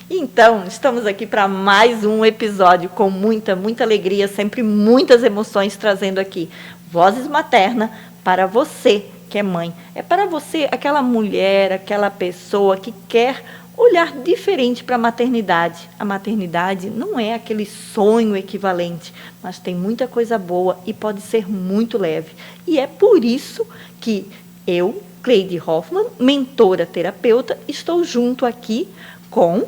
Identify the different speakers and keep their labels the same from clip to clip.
Speaker 1: Então, estamos aqui para mais um episódio com muita, muita alegria, sempre muitas emoções, trazendo aqui Vozes Materna para você que é mãe. É para você, aquela mulher, aquela pessoa que quer olhar diferente para a maternidade. A maternidade não é aquele sonho equivalente, mas tem muita coisa boa e pode ser muito leve. E é por isso que eu, Cleide Hoffmann, mentora terapeuta, estou junto aqui com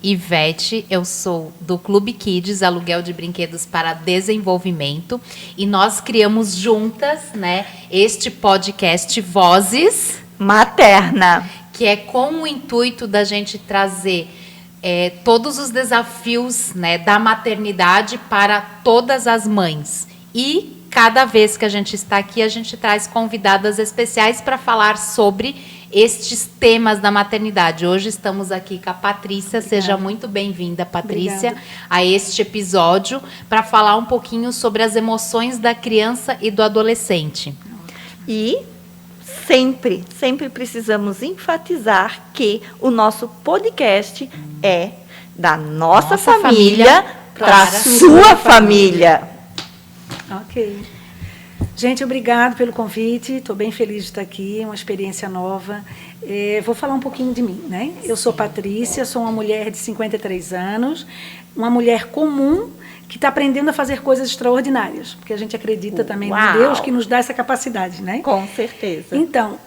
Speaker 2: Ivete, eu sou do Clube Kids, aluguel de brinquedos para desenvolvimento, e nós criamos juntas, né, este podcast Vozes
Speaker 1: Materna,
Speaker 2: que é com o intuito da gente trazer todos os desafios, né, da maternidade para todas as mães. E cada vez que a gente está aqui, a gente traz convidadas especiais para falar sobre estes temas da maternidade. Hoje estamos aqui com a Patrícia. Obrigada. Seja muito bem-vinda, Patrícia. Obrigada. A este episódio para falar um pouquinho sobre as emoções da criança e do adolescente.
Speaker 1: E sempre precisamos enfatizar que o nosso podcast é da nossa família para a sua família.
Speaker 3: Ok. Gente, obrigado pelo convite, estou bem feliz de estar aqui, uma experiência nova. Vou falar um pouquinho de mim, né? Eu sou Patrícia, sou uma mulher de 53 anos, uma mulher comum que está aprendendo a fazer coisas extraordinárias, porque a gente acredita também em Deus que nos dá essa capacidade, né?
Speaker 1: Com certeza.
Speaker 3: Então,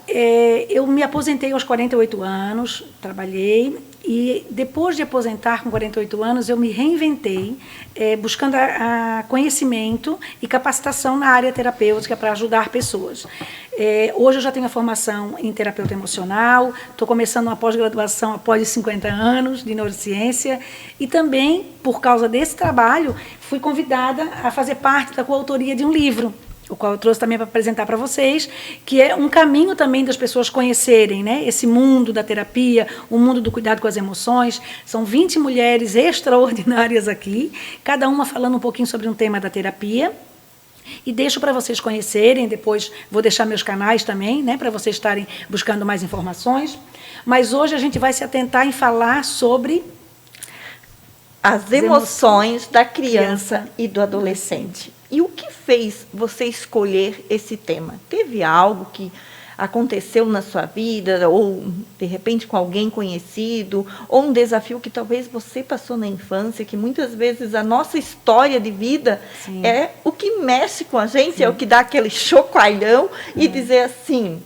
Speaker 3: eu me aposentei aos 48 anos, trabalhei, e depois de aposentar com 48 anos, eu me reinventei, buscando conhecimento e capacitação na área terapêutica para ajudar pessoas. Hoje eu já tenho a formação em terapeuta emocional, estou começando uma pós-graduação após os 50 anos de neurociência, e também, por causa desse trabalho, fui convidada a fazer parte da coautoria de um livro, o qual eu trouxe também para apresentar para vocês, que é um caminho também das pessoas conhecerem, né, esse mundo da terapia, o mundo do cuidado com as emoções. São 20 mulheres extraordinárias aqui, cada uma falando um pouquinho sobre um tema da terapia. E deixo para vocês conhecerem, depois vou deixar meus canais também, né, para vocês estarem buscando mais informações. Mas hoje a gente vai se atentar em falar sobre
Speaker 1: as emoções da criança e do adolescente. E o que fez você escolher esse tema? Teve algo que aconteceu na sua vida, ou de repente com alguém conhecido, ou um desafio que talvez você passou na infância, que muitas vezes a nossa história de vida Sim. é o que mexe com a gente, Sim. é o que dá aquele chocalhão e dizer assim,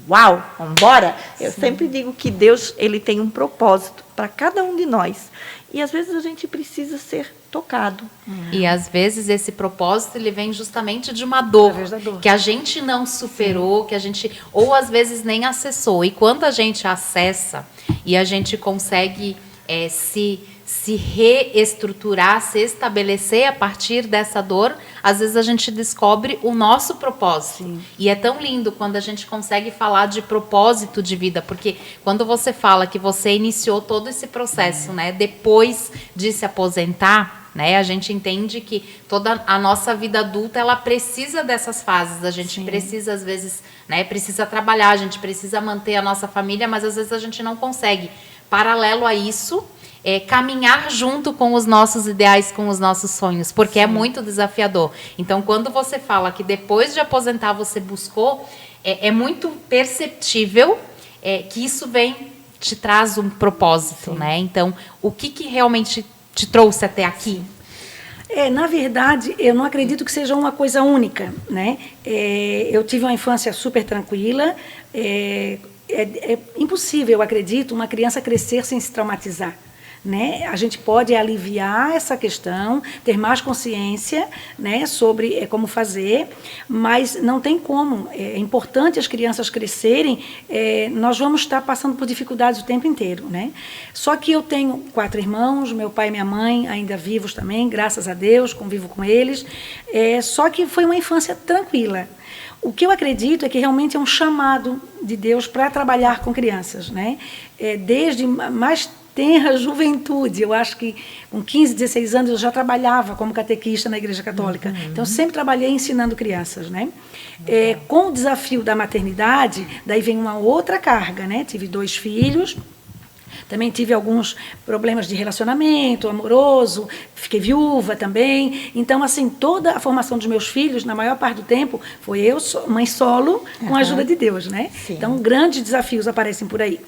Speaker 1: uau, vamos embora? Eu sempre digo que Deus ele tem um propósito para cada um de nós. E às vezes a gente precisa ser tocado.
Speaker 2: E às vezes esse propósito ele vem justamente de uma dor, que a gente não superou, Sim. que a gente ou às vezes nem acessou. E quando a gente acessa e a gente consegue se reestruturar, se estabelecer a partir dessa dor, às vezes a gente descobre o nosso propósito. Sim. E é tão lindo quando a gente consegue falar de propósito de vida, porque quando você fala que você iniciou todo esse processo, né, depois de se aposentar, né, a gente entende que toda a nossa vida adulta ela precisa dessas fases. A gente Sim. precisa, às vezes, né, precisa trabalhar, a gente precisa manter a nossa família, mas às vezes a gente não consegue. Paralelo a isso, caminhar junto com os nossos ideais, com os nossos sonhos, porque Sim. é muito desafiador. Então, quando você fala que depois de aposentar você buscou, é muito perceptível que isso te traz um propósito, Sim. né? Então, o que realmente te trouxe até aqui?
Speaker 3: Na verdade, eu não acredito que seja uma coisa única, né? Eu tive uma infância super tranquila. É impossível, eu acredito, uma criança crescer sem se traumatizar. Né? A gente pode aliviar essa questão, ter mais consciência, né, sobre como fazer, mas não tem como. É importante as crianças crescerem, nós vamos estar passando por dificuldades o tempo inteiro. Né? Só que eu tenho 4 irmãos, meu pai e minha mãe ainda vivos também, graças a Deus, convivo com eles, só que foi uma infância tranquila. O que eu acredito é que realmente é um chamado de Deus para trabalhar com crianças. Né? Desde mais tenra juventude. Eu acho que com 15, 16 anos eu já trabalhava como catequista na Igreja Católica. Uhum. Então, eu sempre trabalhei ensinando crianças. Né? Com o desafio da maternidade, daí vem uma outra carga. Né? Tive 2 filhos, Também tive alguns problemas de relacionamento amoroso, fiquei viúva também. Então, assim, toda a formação dos meus filhos, na maior parte do tempo, foi eu, mãe solo, com a ajuda de Deus, né?
Speaker 1: Sim.
Speaker 3: Então, grandes desafios aparecem por aí.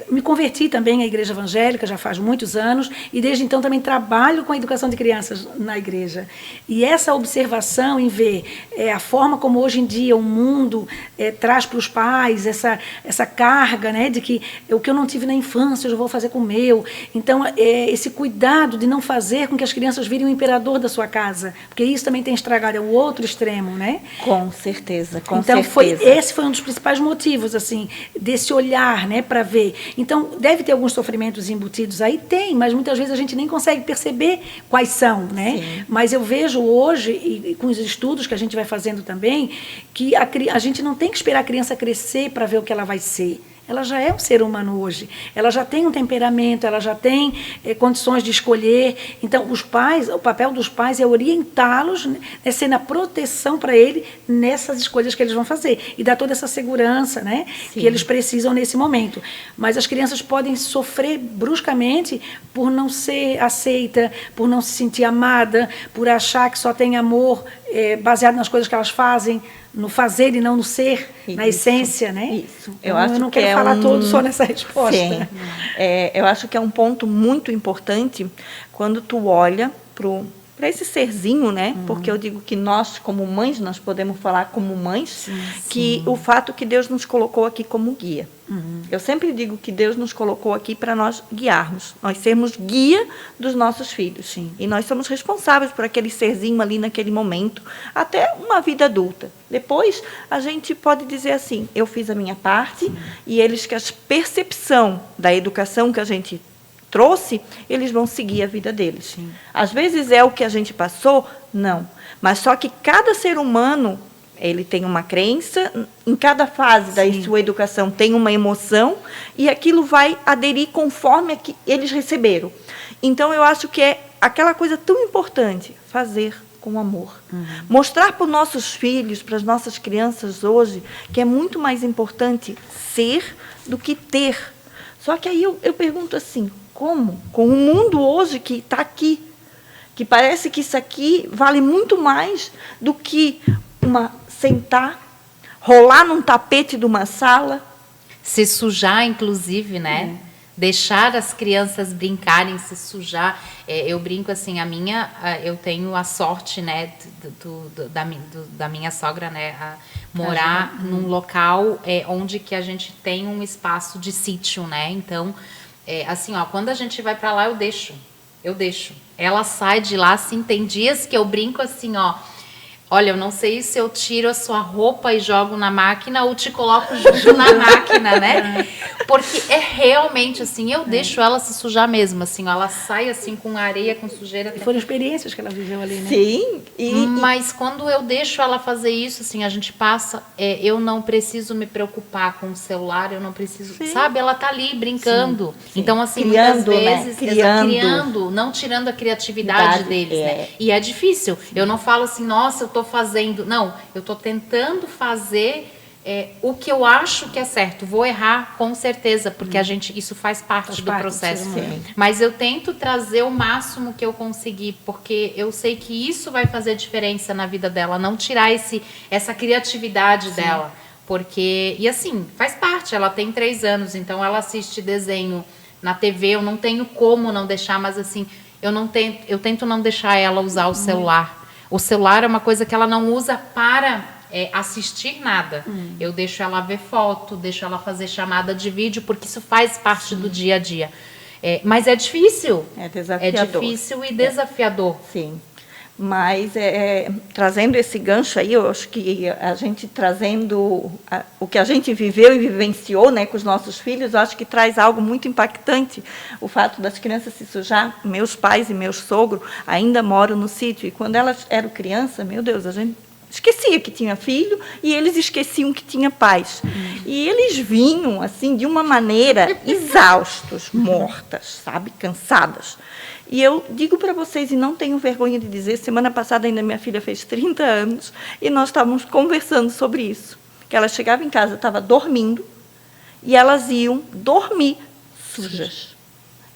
Speaker 3: Me converti também à igreja evangélica, já faz muitos anos, e desde então também trabalho com a educação de crianças na igreja. E essa observação em ver a forma como hoje em dia o mundo traz para os pais essa carga, né, de que o que eu não tive na infância eu já vou fazer com o meu. Então, esse cuidado de não fazer com que as crianças virem o imperador da sua casa, porque isso também tem estragado, é o outro extremo, né?
Speaker 1: Com certeza, com
Speaker 3: então,
Speaker 1: certeza.
Speaker 3: Esse foi um dos principais motivos, assim, desse olhar, né, para ver. Então, deve ter alguns sofrimentos embutidos aí? Tem, mas muitas vezes a gente nem consegue perceber quais são, né?
Speaker 1: Sim.
Speaker 3: Mas eu vejo hoje, e com os estudos que a gente vai fazendo também, que a gente não tem que esperar a criança crescer para ver o que ela vai ser. Ela já é um ser humano hoje, ela já tem um temperamento, ela já tem condições de escolher. Então, os pais, o papel dos pais é orientá-los, é ser na proteção para ele nessas escolhas que eles vão fazer e dar toda essa segurança, né, que eles precisam nesse momento. Mas as crianças podem sofrer bruscamente por não ser aceita, por não se sentir amada, por achar que só tem amor baseado nas coisas que elas fazem, no fazer e não no ser, na essência, né?
Speaker 1: Isso.
Speaker 3: Eu não quero falar todo só nessa resposta.
Speaker 1: Sim. Eu acho que é um ponto muito importante quando tu olha para esse serzinho, né? Porque eu digo que nós, como mães, nós podemos falar como mães, que o fato que Deus nos colocou aqui como guia. Eu sempre digo que Deus nos colocou aqui para nós guiarmos, nós sermos guia dos nossos filhos.
Speaker 3: Sim.
Speaker 1: E nós somos responsáveis por aquele serzinho ali naquele momento, até uma vida adulta. Depois, a gente pode dizer assim, eu fiz a minha parte, e eles, que a percepção da educação que a gente trouxe, eles vão seguir a vida deles.
Speaker 3: Sim.
Speaker 1: Às vezes é o que a gente passou? Não. Mas só que cada ser humano, ele tem uma crença, em cada fase da sua educação tem uma emoção, e aquilo vai aderir conforme que eles receberam. Então, eu acho que é aquela coisa tão importante, fazer com amor. Mostrar para os nossos filhos, para as nossas crianças hoje, que é muito mais importante ser do que ter. Só que aí eu pergunto assim, como? Com o mundo hoje que está aqui, que parece que isso aqui vale muito mais do que sentar, rolar num tapete de uma sala.
Speaker 2: Se sujar, inclusive, né? Deixar as crianças brincarem, se sujar. Eu brinco assim, eu tenho a sorte, né, da minha sogra, né, a morar num local onde que a gente tem um espaço de sítio, né? Então, assim, ó, quando a gente vai para lá, eu deixo. Ela sai de lá, assim, tem dias que eu brinco assim, ó. Olha, eu não sei se eu tiro a sua roupa e jogo na máquina ou te coloco junto na máquina, né? Porque é realmente assim, eu deixo ela se sujar mesmo, assim, ó, ela sai assim com areia, com sujeira.
Speaker 3: E foram experiências que ela viveu ali, né?
Speaker 1: Sim.
Speaker 2: Mas quando eu deixo ela fazer isso, assim, a gente passa, eu não preciso me preocupar com o celular, eu não preciso, sabe? Ela tá ali brincando. Sim. Então, assim,
Speaker 1: criando,
Speaker 2: muitas vezes,
Speaker 1: né?
Speaker 2: Criando, não tirando a criatividade deles, né? E é difícil. Eu não falo assim, nossa, eu tô fazendo. Não, eu tô tentando fazer o que eu acho que é certo. Vou errar, com certeza, porque isso faz parte do processo. Mas eu tento trazer o máximo que eu conseguir, porque eu sei que isso vai fazer diferença na vida dela, não tirar essa criatividade dela. Porque, e assim, faz parte, ela tem 3 anos, então ela assiste desenho na TV, eu não tenho como não deixar, mas assim, eu tento não deixar ela usar o celular. O celular é uma coisa que ela não usa para assistir nada. Eu deixo ela ver foto, deixo ela fazer chamada de vídeo, porque isso faz parte do dia a dia. Mas é difícil.
Speaker 1: É desafiador.
Speaker 2: É difícil e desafiador.
Speaker 1: Sim. Mas, trazendo esse gancho aí, eu acho que a gente trazendo o que a gente viveu e vivenciou, né, com os nossos filhos, eu acho que traz algo muito impactante. O fato das crianças se sujar. Meus pais e meus sogros ainda moram no sítio. E quando elas eram crianças, meu Deus, a gente esquecia que tinha filho e eles esqueciam que tinha pais. E eles vinham, assim, de uma maneira exaustos, mortas, sabe, cansadas. E eu digo para vocês, e não tenho vergonha de dizer, semana passada ainda minha filha fez 30 anos, e nós estávamos conversando sobre isso. Que ela chegava em casa, estava dormindo, e elas iam dormir sujas.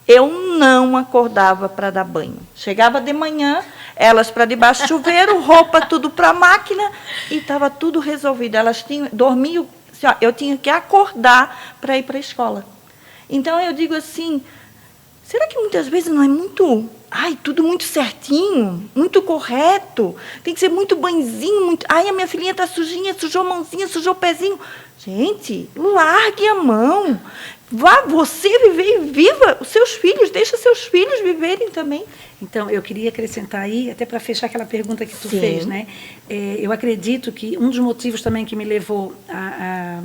Speaker 1: Eu não acordava para dar banho. Chegava de manhã, elas para debaixo do chuveiro, roupa tudo para a máquina, e estava tudo resolvido. Elas dormiam, assim, eu tinha que acordar para ir para a escola. Então, eu digo assim, será que muitas vezes não é muito... tudo muito certinho, muito correto, tem que ser muito banhozinho, muito... a minha filhinha está sujinha, sujou a mãozinha, sujou o pezinho. Gente, largue a mão. Vá você viver e viva os seus filhos, deixa seus filhos viverem também.
Speaker 3: Então, eu queria acrescentar aí, até para fechar aquela pergunta que tu
Speaker 1: Sim.
Speaker 3: fez, né? Eu acredito que um dos motivos também que me levou a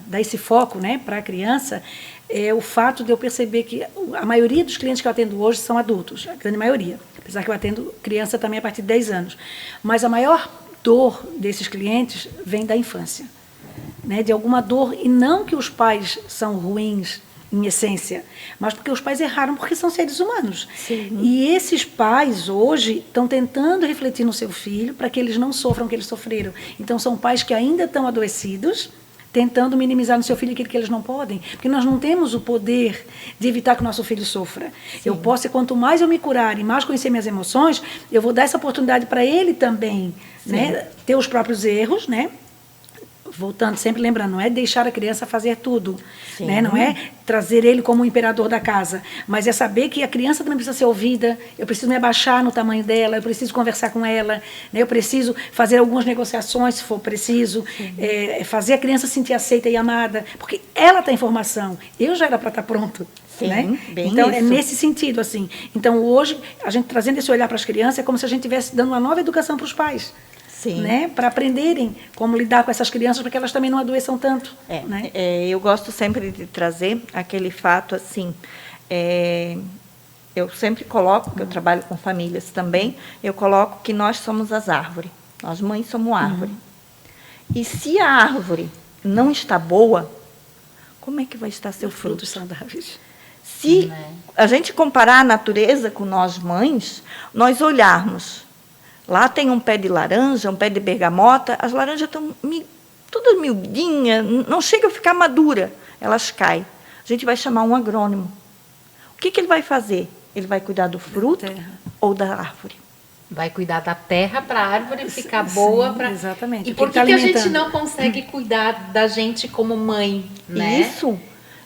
Speaker 3: dar esse foco, né, para a criança é o fato de eu perceber que a maioria dos clientes que eu atendo hoje são adultos, a grande maioria, apesar que eu atendo criança também a partir de 10 anos. Mas a maior dor desses clientes vem da infância, né, de alguma dor, e não que os pais são ruins em essência, mas porque os pais erraram, porque são seres humanos.
Speaker 1: Sim.
Speaker 3: E esses pais hoje estão tentando refletir no seu filho para que eles não sofram o que eles sofreram. Então são pais que ainda estão adoecidos, tentando minimizar no seu filho aquilo que eles não podem, porque nós não temos o poder de evitar que o nosso filho sofra. Sim. Eu posso, quanto mais eu me curar e mais conhecer minhas emoções, eu vou dar essa oportunidade para ele também, né, ter os próprios erros, né? Voltando, sempre lembrando, não é deixar a criança fazer tudo, né? Não é trazer ele como o imperador da casa, mas é saber que a criança também precisa ser ouvida, eu preciso me abaixar no tamanho dela, eu preciso conversar com ela, né? Eu preciso fazer algumas negociações, se for preciso, fazer a criança se sentir aceita e amada, porque ela tem informação, eu já era para estar pronto.
Speaker 1: Sim,
Speaker 3: né?
Speaker 1: bem
Speaker 3: então,
Speaker 1: isso.
Speaker 3: é nesse sentido, assim. Então, hoje, a gente trazendo esse olhar para as crianças, é como se a gente estivesse dando uma nova educação para os pais.
Speaker 1: Sim.
Speaker 3: Né, para aprenderem como lidar com essas crianças, para que elas também não adoeçam tanto. Né?
Speaker 1: Eu gosto sempre de trazer aquele fato assim, eu sempre coloco, porque eu trabalho com famílias também, eu coloco que nós somos as árvores, nós mães somos árvore. E se a árvore não está boa, como é que vai estar seu fruto?
Speaker 3: Frutos saudáveis.
Speaker 1: Se a gente comparar a natureza com nós mães, nós olharmos, lá tem um pé de laranja, um pé de bergamota, as laranjas estão todas miudinhas, não chega a ficar madura, elas caem. A gente vai chamar um agrônomo. O que ele vai fazer? Ele vai cuidar do fruto ou da árvore?
Speaker 2: Vai cuidar da terra para a árvore ficar boa.
Speaker 3: Exatamente.
Speaker 2: E por que a gente não consegue cuidar da gente como mãe? Né?
Speaker 1: Isso.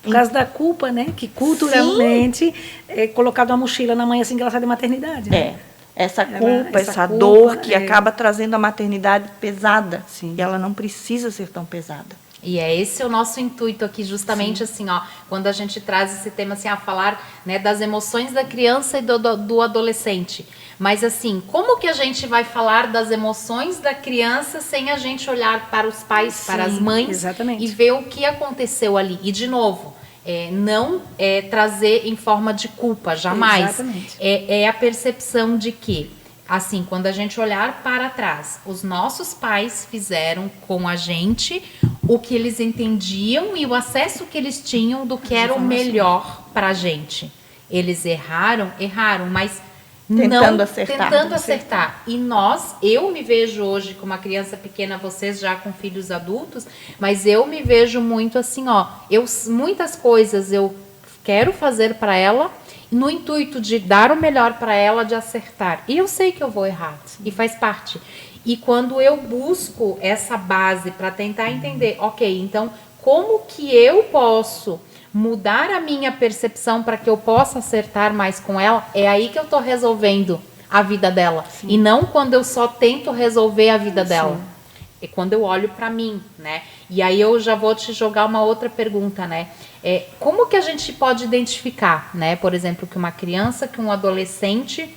Speaker 3: Por causa da culpa, né? Que culturalmente é colocado uma mochila na mãe assim que ela sai da maternidade. Né?
Speaker 1: Essa culpa, essa dor que acaba trazendo a maternidade pesada.
Speaker 3: Sim.
Speaker 1: E ela não precisa ser tão pesada.
Speaker 2: E esse é o nosso intuito aqui, justamente assim, ó, quando a gente traz esse tema assim, a falar, né, das emoções da criança e do adolescente. Mas assim, como que a gente vai falar das emoções da criança sem a gente olhar para os pais, para as mães,
Speaker 3: exatamente,
Speaker 2: e ver o que aconteceu ali? E de novo, não trazer em forma de culpa, jamais.
Speaker 3: Exatamente.
Speaker 2: É a percepção de que, assim, quando a gente olhar para trás, os nossos pais fizeram com a gente o que eles entendiam e o acesso que eles tinham do que era o melhor para a gente. Eles erraram, mas tentando acertar. E eu me vejo hoje como uma criança pequena, vocês já com filhos adultos, mas eu me vejo muito assim, ó, muitas coisas eu quero fazer para ela no intuito de dar o melhor para ela, de acertar. E eu sei que eu vou errar, e faz parte. E quando eu busco essa base para tentar entender, ok, então como que eu posso mudar a minha percepção para que eu possa acertar mais com ela, é aí que eu estou resolvendo a vida dela. Sim. E não quando eu só tento resolver a vida dela. É quando eu olho para mim, né? E aí eu já vou te jogar uma outra pergunta, né? Como que a gente pode identificar, né? Por exemplo, que uma criança, que um adolescente,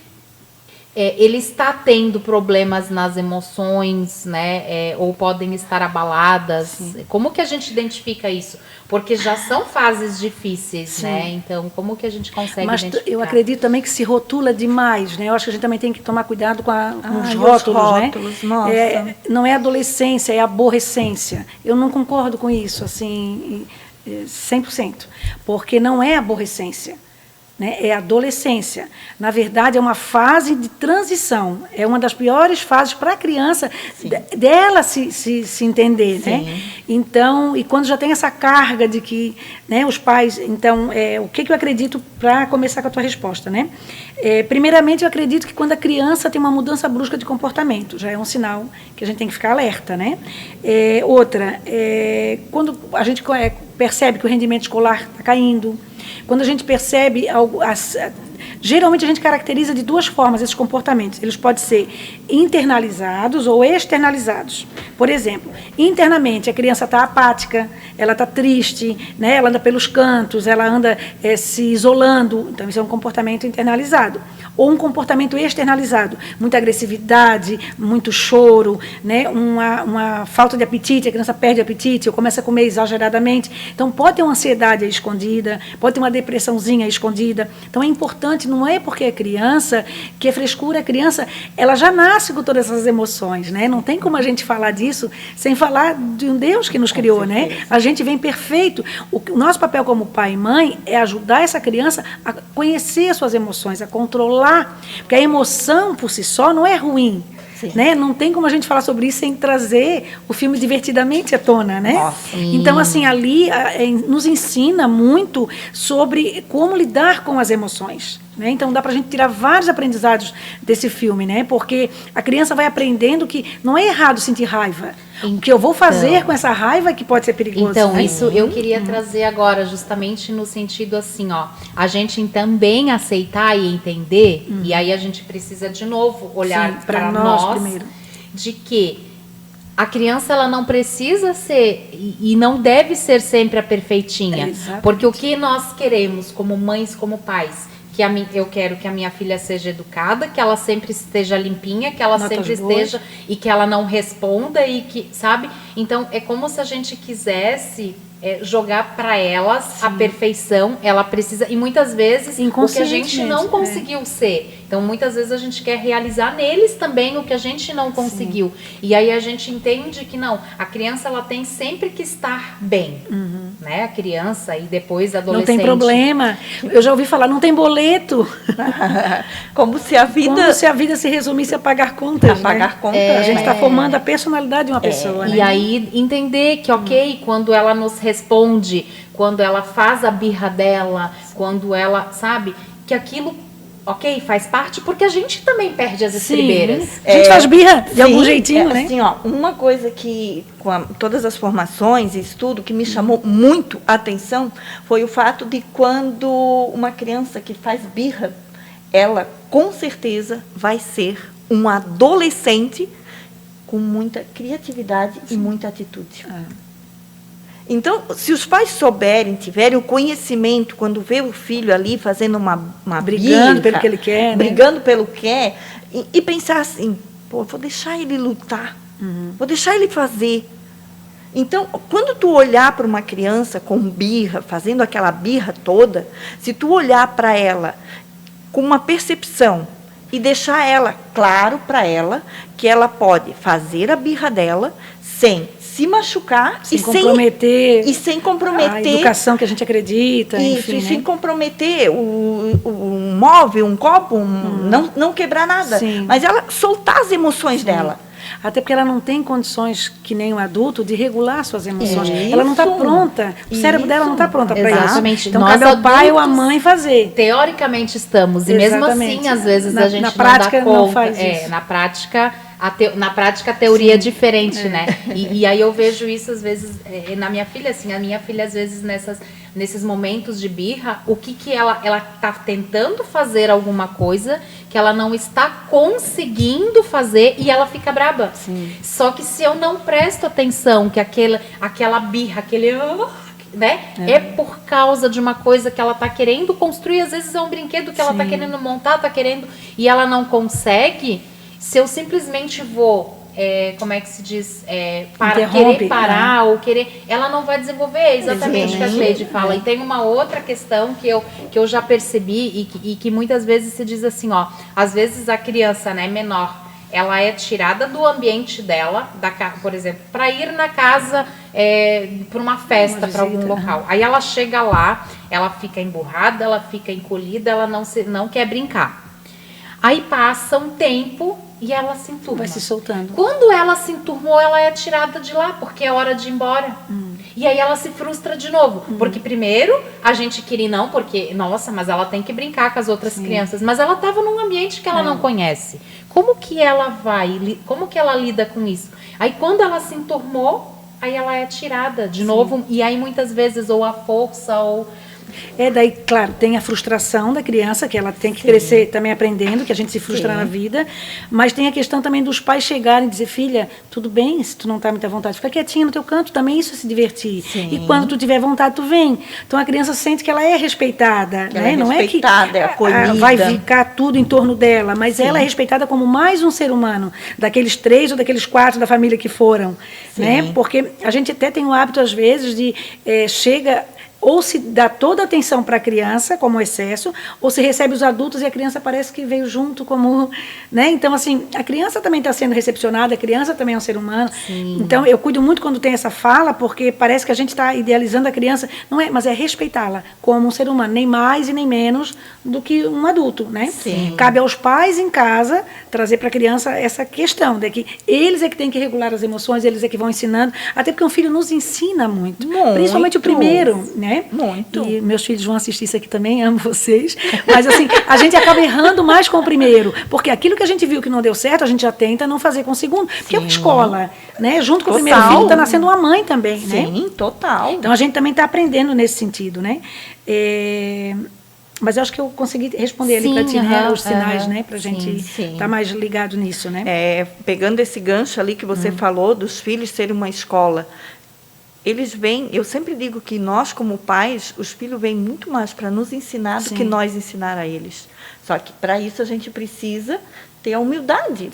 Speaker 2: ele está tendo problemas nas emoções, né? Ou podem estar abaladas. Sim. Como que a gente identifica isso? Porque já são fases difíceis, sim, né? Então, como que a gente consegue identificar?
Speaker 3: Eu acredito também que se rotula demais, né? Eu acho que a gente também tem que tomar cuidado com os rótulos, né?
Speaker 1: Nossa.
Speaker 3: Não é adolescência, é aborrecência. Eu não concordo com isso, assim, 100%. Porque não é aborrecência. né? É a adolescência. Na verdade, é uma fase de transição. É uma das piores fases para a criança dela se entender. Né? Então, e quando já tem essa carga de que, né, os pais... Então, o que eu acredito para começar com a tua resposta? Né? Primeiramente, eu acredito que quando a criança tem uma mudança brusca de comportamento, já é um sinal que a gente tem que ficar alerta. Né? Outra, quando a gente percebe que o rendimento escolar está caindo, quando a gente percebe algo, geralmente a gente caracteriza de duas formas esses comportamentos. Eles podem ser internalizados ou externalizados. Por exemplo, internamente a criança está apática, ela está triste, né? Ela anda pelos cantos, ela anda se isolando. Então, isso é um comportamento internalizado. Ou um comportamento externalizado, muita agressividade, muito choro, né? uma falta de apetite, a criança perde apetite, ou começa a comer exageradamente. Então, pode ter uma ansiedade escondida, pode ter uma depressãozinha escondida. Então, é importante, não é porque é criança, que é frescura, a criança, ela já nasce com todas essas emoções, né? Não tem como a gente falar disso sem falar de um Deus que nos criou, né? A gente vem perfeito. O nosso papel como pai e mãe é ajudar essa criança a conhecer as suas emoções, a controlar. Porque a emoção, por si só, não é ruim. Né? Não tem como a gente falar sobre isso sem trazer o filme Divertidamente à tona. Né? Então, assim, ali nos ensina muito sobre como lidar com as emoções. Né? Então, dá para a gente tirar vários aprendizados desse filme, né? Porque a criança vai aprendendo que não é errado sentir raiva. O que eu vou fazer com essa raiva que pode ser perigoso.
Speaker 2: Então,
Speaker 3: né?
Speaker 2: isso eu queria trazer agora, justamente no sentido assim, ó, a gente também aceitar e entender, e aí a gente precisa de novo olhar para nós primeiro, de que a criança ela não precisa ser e não deve ser sempre a perfeitinha, porque o que nós queremos como mães, como pais, eu quero que a minha filha seja educada, que ela sempre esteja limpinha, que ela sempre esteja e que ela não responda e que, sabe? Então, é como se a gente quisesse jogar para elas a perfeição, ela precisa, e muitas vezes o que a gente não conseguiu ser. Então, muitas vezes a gente quer realizar neles também o que a gente não conseguiu. E aí a gente entende que não, a criança ela tem sempre que estar bem, né? A criança e depois a adolescente.
Speaker 3: Não tem problema. Eu já ouvi falar, não tem boleto.
Speaker 1: Como se a vida
Speaker 3: se resumisse a pagar contas. A
Speaker 1: pagar contas.
Speaker 3: A gente está formando a personalidade de uma pessoa.
Speaker 2: E aí entender que, quando ela nos responde, quando ela faz a birra dela, quando ela, sabe, que aquilo, faz parte, porque a gente também perde as estribeiras.
Speaker 3: A gente faz birra de algum jeitinho, né?
Speaker 1: Assim, uma coisa que, todas as formações e estudo, que me chamou muito a atenção, foi o fato de quando uma criança que faz birra, ela, com certeza, vai ser um adolescente com muita criatividade e muita atitude. Então, se os pais souberem, tiverem o conhecimento, quando vê o filho ali fazendo uma
Speaker 3: brigando
Speaker 1: birra,
Speaker 3: pelo que ele quer,
Speaker 1: brigando pelo que quer, e pensar assim, vou deixar ele lutar, vou deixar ele fazer. Então, quando tu olhar para uma criança com birra, fazendo aquela birra toda, se tu olhar para ela com uma percepção e deixar ela claro para ela que ela pode fazer a birra dela sem se machucar
Speaker 3: sem comprometer
Speaker 1: a
Speaker 3: educação que a gente acredita, enfim,
Speaker 1: sem comprometer um móvel, um copo, não quebrar nada, mas ela soltar as emoções dela.
Speaker 3: Até porque ela não tem condições, que nem um adulto, de regular suas emoções. Ela não está pronta. O cérebro dela não está pronta para isso.
Speaker 2: Exatamente.
Speaker 3: Então, cabe ao pai ou à mãe fazer.
Speaker 2: Teoricamente estamos. E mesmo assim, às vezes, a gente
Speaker 3: na prática
Speaker 2: não dá conta.
Speaker 3: Não faz isso.
Speaker 2: Na prática, a teoria é diferente, né? E aí eu vejo isso, às vezes, na minha filha, assim, a minha filha, às vezes, nesses momentos de birra, o que ela está tentando fazer alguma coisa que ela não está conseguindo fazer e ela fica braba. Só que se eu não presto atenção que aquela birra, né? É por causa de uma coisa que ela está querendo construir, às vezes é um brinquedo que ela está querendo montar, e ela não consegue. Se eu simplesmente vou, como é que se diz, querer parar ou querer, ela não vai desenvolver exatamente o que a Cleide fala. E tem uma outra questão que eu já percebi e que muitas vezes se diz assim, às vezes a criança, né, menor, ela é tirada do ambiente dela, por exemplo, para ir na casa, para uma festa, para algum local. Aí ela chega lá, ela fica emburrada, ela fica encolhida, ela não quer brincar. Aí passa um tempo e ela se enturma.
Speaker 3: Vai se soltando.
Speaker 2: Quando ela se enturmou, ela é tirada de lá, porque é hora de ir embora. E aí ela se frustra de novo. Porque primeiro, a gente queria não, porque, nossa, mas ela tem que brincar com as outras crianças. Mas ela estava num ambiente que ela não conhece. Como que ela lida com isso? Aí quando ela se enturmou, aí ela é tirada de novo. E aí muitas vezes, ou a força, ou...
Speaker 3: Daí, claro, tem a frustração da criança, que ela tem que crescer também aprendendo, que a gente se frustra na vida, mas tem a questão também dos pais chegarem e dizer, filha, tudo bem, se tu não está muito à vontade, fica quietinha no teu canto, também isso é se divertir. E quando tu tiver vontade, tu vem. Então a criança sente que ela é respeitada,
Speaker 1: ela é
Speaker 3: não
Speaker 1: respeitada, é acolhida.
Speaker 3: Vai ficar tudo em torno dela, mas ela é respeitada como mais um ser humano, daqueles 3 ou daqueles 4 da família que foram, né? Porque a gente até tem o hábito, às vezes, de chega... Ou se dá toda a atenção para a criança, como excesso, ou se recebe os adultos e a criança parece que veio junto como... Né? Então, assim, a criança também está sendo recepcionada, a criança também é um ser humano. Sim. Então, eu cuido muito quando tem essa fala, porque parece que a gente está idealizando a criança, não é, mas é respeitá-la como um ser humano, nem mais e nem menos do que um adulto, né?
Speaker 1: Sim.
Speaker 3: Cabe aos pais em casa trazer para a criança essa questão, de que eles é que têm que regular as emoções, eles é que vão ensinando, até porque um filho nos ensina muito. Principalmente o primeiro, né?
Speaker 1: Muito.
Speaker 3: E meus filhos vão assistir isso aqui também, amo vocês. Mas assim, a gente acaba errando mais com o primeiro, porque aquilo que a gente viu que não deu certo, a gente já tenta não fazer com o segundo, porque é uma escola, né? Junto com o primeiro filho está nascendo uma mãe também, né?
Speaker 1: Sim, total.
Speaker 3: Então a gente também está aprendendo nesse sentido, né? Mas eu acho que eu consegui responder ali para ti, né? Os sinais, né? Para a gente estar mais ligado nisso, né?
Speaker 1: Pegando esse gancho ali que você falou, dos filhos serem uma escola, eles vêm, eu sempre digo que nós, como pais, os filhos vêm muito mais para nos ensinar do que nós ensinar a eles. Só que, para isso, a gente precisa ter a humildade.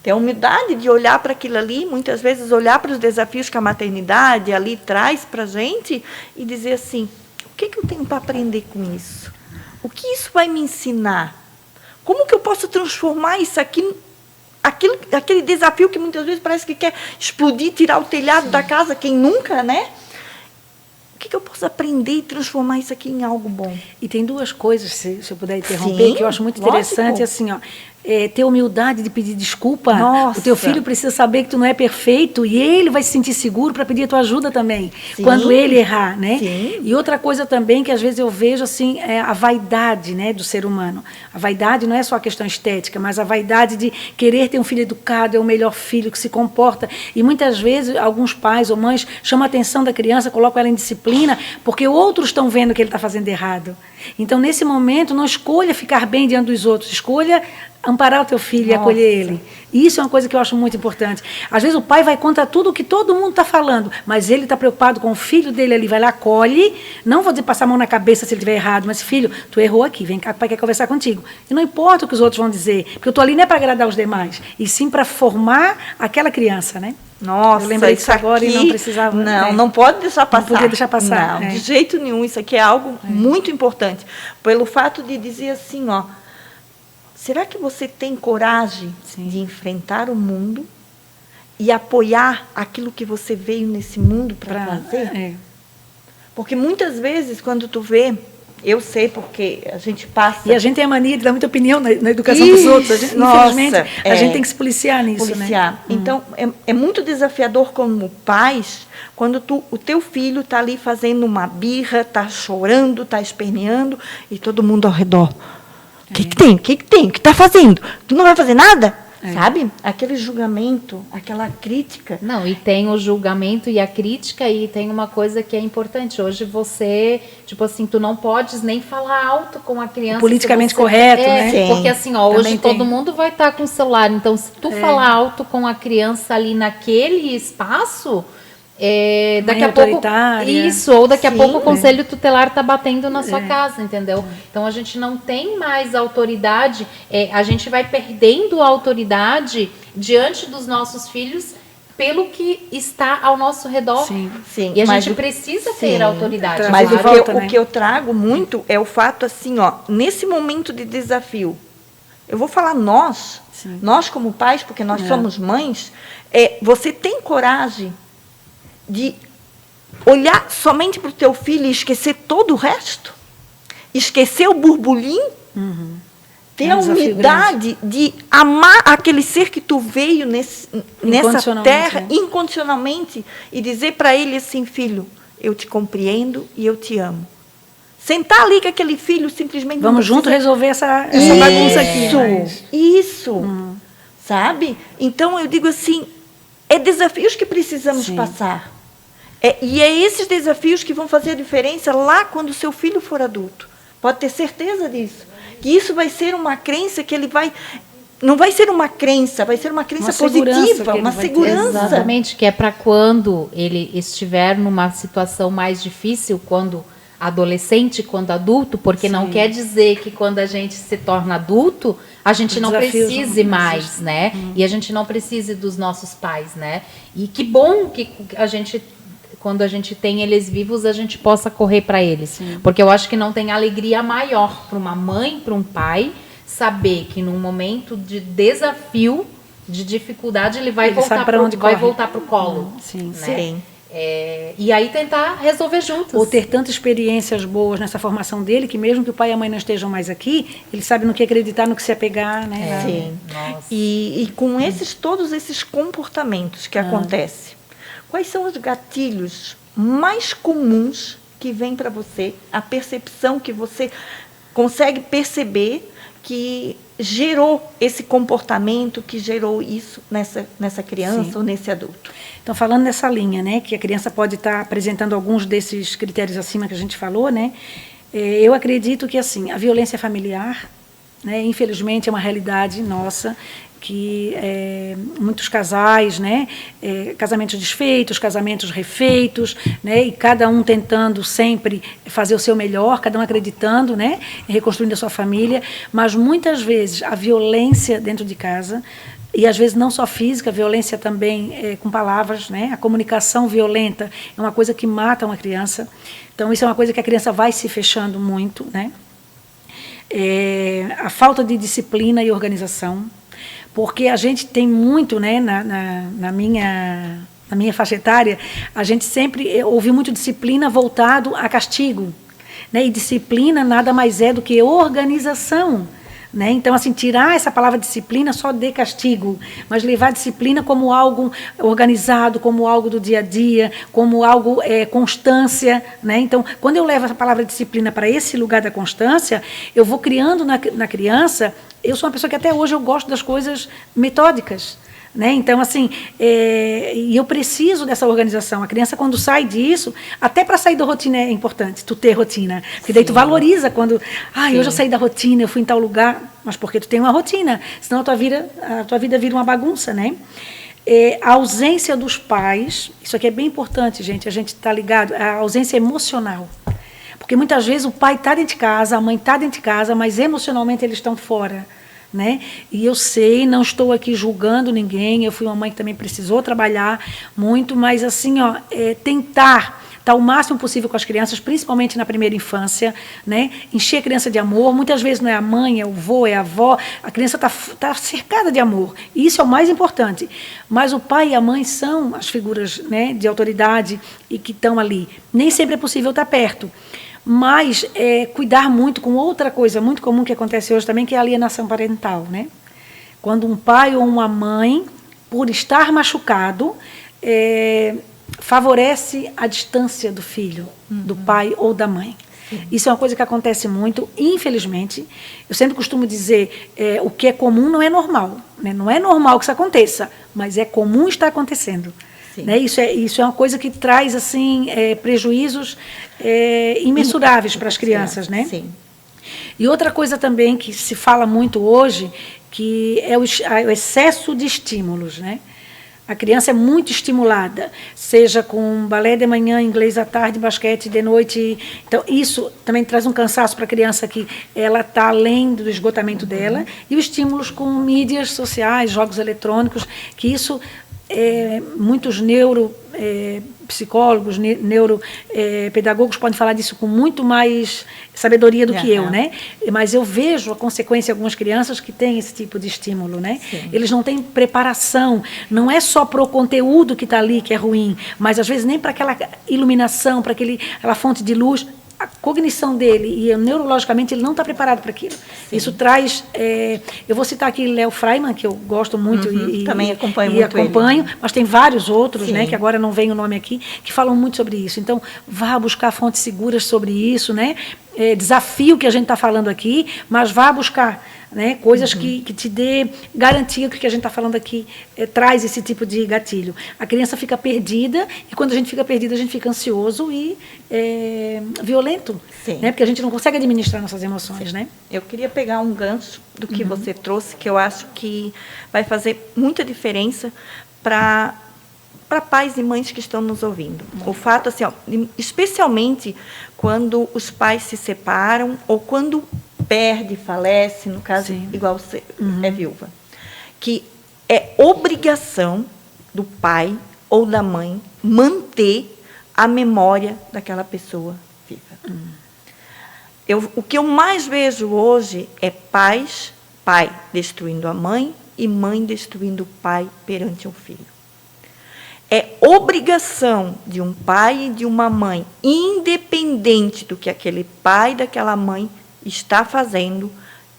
Speaker 1: Ter a humildade de olhar para aquilo ali, muitas vezes olhar para os desafios que a maternidade ali traz para a gente e dizer assim, o que eu tenho para aprender com isso? O que isso vai me ensinar? Como que eu posso transformar isso aqui aquele desafio que muitas vezes parece que quer explodir, tirar o telhado da casa, quem nunca, né? O que eu posso aprender e transformar isso aqui em algo bom?
Speaker 3: E tem 2 coisas, se eu puder interromper, que eu acho muito interessante, assim, ter humildade de pedir desculpa.
Speaker 1: Nossa.
Speaker 3: O teu filho precisa saber que tu não é perfeito e ele vai se sentir seguro para pedir a tua ajuda também, quando ele errar, né? E outra coisa também que às vezes eu vejo assim é a vaidade, né, do ser humano. A vaidade não é só a questão estética, mas a vaidade de querer ter um filho educado, é o melhor filho que se comporta. E muitas vezes alguns pais ou mães chamam a atenção da criança, colocam ela em disciplina, porque outros estão vendo que ele está fazendo errado. Então, nesse momento, não escolha ficar bem diante dos outros, escolha amparar o teu filho e acolher ele. E isso é uma coisa que eu acho muito importante. Às vezes o pai vai contra tudo o que todo mundo está falando, mas ele está preocupado com o filho dele ali, vai lá, acolhe, não vou dizer passar a mão na cabeça se ele estiver errado, mas filho, tu errou aqui, vem cá, o pai quer conversar contigo. E não importa o que os outros vão dizer, porque eu estou ali não é para agradar os demais, e sim para formar aquela criança, né?
Speaker 1: Nossa,
Speaker 3: eu lembrei disso agora e não precisava.
Speaker 1: Não pode deixar passar.
Speaker 3: Não podia deixar passar.
Speaker 1: Não, de jeito nenhum. Isso aqui é algo muito importante. Pelo fato de dizer assim, será que você tem coragem de enfrentar o mundo e apoiar aquilo que você veio nesse mundo para fazer? Porque muitas vezes, quando tu vê, eu sei porque a gente passa...
Speaker 3: E a gente tem a mania de dar muita opinião na educação dos outros. Infelizmente, a gente tem que se policiar nisso, né?
Speaker 1: Então, é muito desafiador como pais, quando o teu filho está ali fazendo uma birra, está chorando, está esperneando, e todo mundo ao redor. O que tem? O que tem? O que está fazendo? Tu não vai fazer nada? Sabe? Aquele julgamento, aquela crítica.
Speaker 2: Não, e tem o julgamento e a crítica, e tem uma coisa que é importante. Hoje você, tipo assim, tu não podes nem falar alto com a criança.
Speaker 3: Politicamente correto, né?
Speaker 2: Sim. Porque assim, hoje todo mundo vai estar com o celular. Então, se tu falar alto com a criança ali naquele espaço... daqui a pouco isso, ou daqui a pouco o conselho tutelar está batendo na sua casa, entendeu? Então a gente não tem mais autoridade, a gente vai perdendo a autoridade diante dos nossos filhos pelo que está ao nosso redor.
Speaker 1: Sim.
Speaker 2: E a gente precisa ter autoridade.
Speaker 1: Mas o que eu trago muito é o fato assim, nesse momento de desafio, Eu vou falar nós como pais, porque nós somos mães, você tem coragem de olhar somente para o teu filho e esquecer todo o resto? Esquecer o burburinho? Ter a humildade de amar aquele ser que tu veio nessa terra incondicionalmente e dizer para ele assim, filho, eu te compreendo e eu te amo. Sentar ali com aquele filho simplesmente...
Speaker 3: Vamos junto resolver essa bagunça aqui.
Speaker 1: Isso. Sabe? Então, eu digo assim, desafios que precisamos passar. E esses desafios que vão fazer a diferença lá quando o seu filho for adulto. Pode ter certeza disso. Que isso vai ser uma crença que ele vai... Não vai ser uma crença, vai ser uma crença positiva, uma segurança.
Speaker 2: Exatamente, que é para quando ele estiver numa situação mais difícil, quando adolescente, quando adulto, porque não quer dizer que quando a gente se torna adulto, a gente não precise mais, né? E a gente não precise dos nossos pais, né? E que bom que a gente... Quando a gente tem eles vivos, a gente possa correr para eles. Porque eu acho que não tem alegria maior para uma mãe, para um pai, saber que num momento de desafio, de dificuldade, ele vai voltar para o colo. Né? E aí tentar resolver juntos.
Speaker 3: Ou ter tantas experiências boas nessa formação dele, que mesmo que o pai e a mãe não estejam mais aqui, ele sabe no que acreditar, no que se apegar. Né?
Speaker 1: E com todos esses comportamentos que acontecem, quais são os gatilhos mais comuns que vêm para você, a percepção que você consegue perceber que gerou esse comportamento, que gerou isso nessa criança ou nesse adulto?
Speaker 3: Então, falando nessa linha, né, que a criança pode estar apresentando alguns desses critérios acima que a gente falou, né, eu acredito que assim, a violência familiar, né, infelizmente, é uma realidade nossa, que muitos casais, né, casamentos desfeitos, casamentos refeitos, né, e cada um tentando sempre fazer o seu melhor, cada um acreditando, né, em reconstruindo a sua família, mas muitas vezes a violência dentro de casa, e às vezes não só física, a violência também com palavras, né, a comunicação violenta é uma coisa que mata uma criança, então isso é uma coisa que a criança vai se fechando muito, né, a falta de disciplina e organização, porque a gente tem muito, né, na minha faixa etária, a gente sempre ouviu muito disciplina voltado a castigo, né, e disciplina nada mais é do que organização, né? Então, assim, tirar essa palavra disciplina só de castigo, mas levar a disciplina como algo organizado, como algo do dia a dia, como algo constância, né? Então, quando eu levo essa palavra disciplina para esse lugar da constância, eu vou criando na criança. Eu sou uma pessoa que até hoje eu gosto das coisas metódicas, né? Então, assim, e eu preciso dessa organização. A criança, quando sai disso, até para sair da rotina é importante, tu ter rotina. Porque daí tu valoriza quando, eu já saí da rotina, eu fui em tal lugar, mas porque tu tem uma rotina, senão a tua vida vira uma bagunça, né? A ausência dos pais, isso aqui é bem importante, gente, a gente está ligado, a ausência emocional. Porque muitas vezes o pai está dentro de casa, a mãe está dentro de casa, mas emocionalmente eles estão fora. Né? E eu sei, não estou aqui julgando ninguém, eu fui uma mãe que também precisou trabalhar muito, mas assim, tentar estar o máximo possível com as crianças, principalmente na primeira infância, né? Encher a criança de amor, muitas vezes não é a mãe, é o avô, é a avó, a criança está cercada de amor, e isso é o mais importante, mas o pai e a mãe são as figuras, né, de autoridade e que estão ali, nem sempre é possível estar perto. Mas cuidar muito com outra coisa muito comum que acontece hoje também, que é a alienação parental, né? Quando um pai ou uma mãe, por estar machucado, favorece a distância do filho, do pai ou da mãe. Isso é uma coisa que acontece muito, infelizmente. Eu sempre costumo dizer, o que é comum não é normal, né? Não é normal que isso aconteça, mas é comum estar acontecendo. Né? Isso é uma coisa que traz assim, prejuízos imensuráveis para as crianças. Né?
Speaker 1: Sim.
Speaker 3: E outra coisa também que se fala muito hoje, que é o excesso de estímulos. Né? A criança é muito estimulada, seja com balé de manhã, inglês à tarde, basquete de noite. Então, isso também traz um cansaço para a criança, que ela está além do esgotamento dela. E os estímulos com mídias sociais, jogos eletrônicos, que isso muitos neuropsicólogos, neuropedagogos podem falar disso com muito mais sabedoria do que eu, né? Mas eu vejo a consequência em algumas crianças que têm esse tipo de estímulo, né?
Speaker 1: Sim.
Speaker 3: Eles não têm preparação, não é só para o conteúdo que está ali que é ruim, mas às vezes nem para aquela iluminação, para aquela fonte de luz. A cognição dele e neurologicamente ele não está preparado para aquilo. Sim. Isso traz... eu vou citar aqui Léo Freiman, que eu gosto muito
Speaker 1: também acompanho
Speaker 3: muito ele. Mas tem vários outros,
Speaker 1: Sim.
Speaker 3: né, que agora não vem o nome aqui, que falam muito sobre isso. Então, vá buscar fontes seguras sobre isso, né? Desafio que a gente está falando aqui, mas vá buscar, né, coisas que te dê garantia que o que a gente está falando aqui traz esse tipo de gatilho. A criança fica perdida, e quando a gente fica perdida, a gente fica ansioso e violento, né, porque a gente não consegue administrar nossas emoções. Né?
Speaker 1: Eu queria pegar um gancho do que você trouxe, que eu acho que vai fazer muita diferença para pais e mães que estão nos ouvindo. O fato, assim, especialmente quando os pais se separam ou quando perde, falece, no caso, Sim. igual você é viúva, que é obrigação do pai ou da mãe manter a memória daquela pessoa viva. O que eu mais vejo hoje é pai destruindo a mãe e mãe destruindo o pai perante um filho. É obrigação de um pai e de uma mãe, independente do que aquele pai e daquela mãe está fazendo,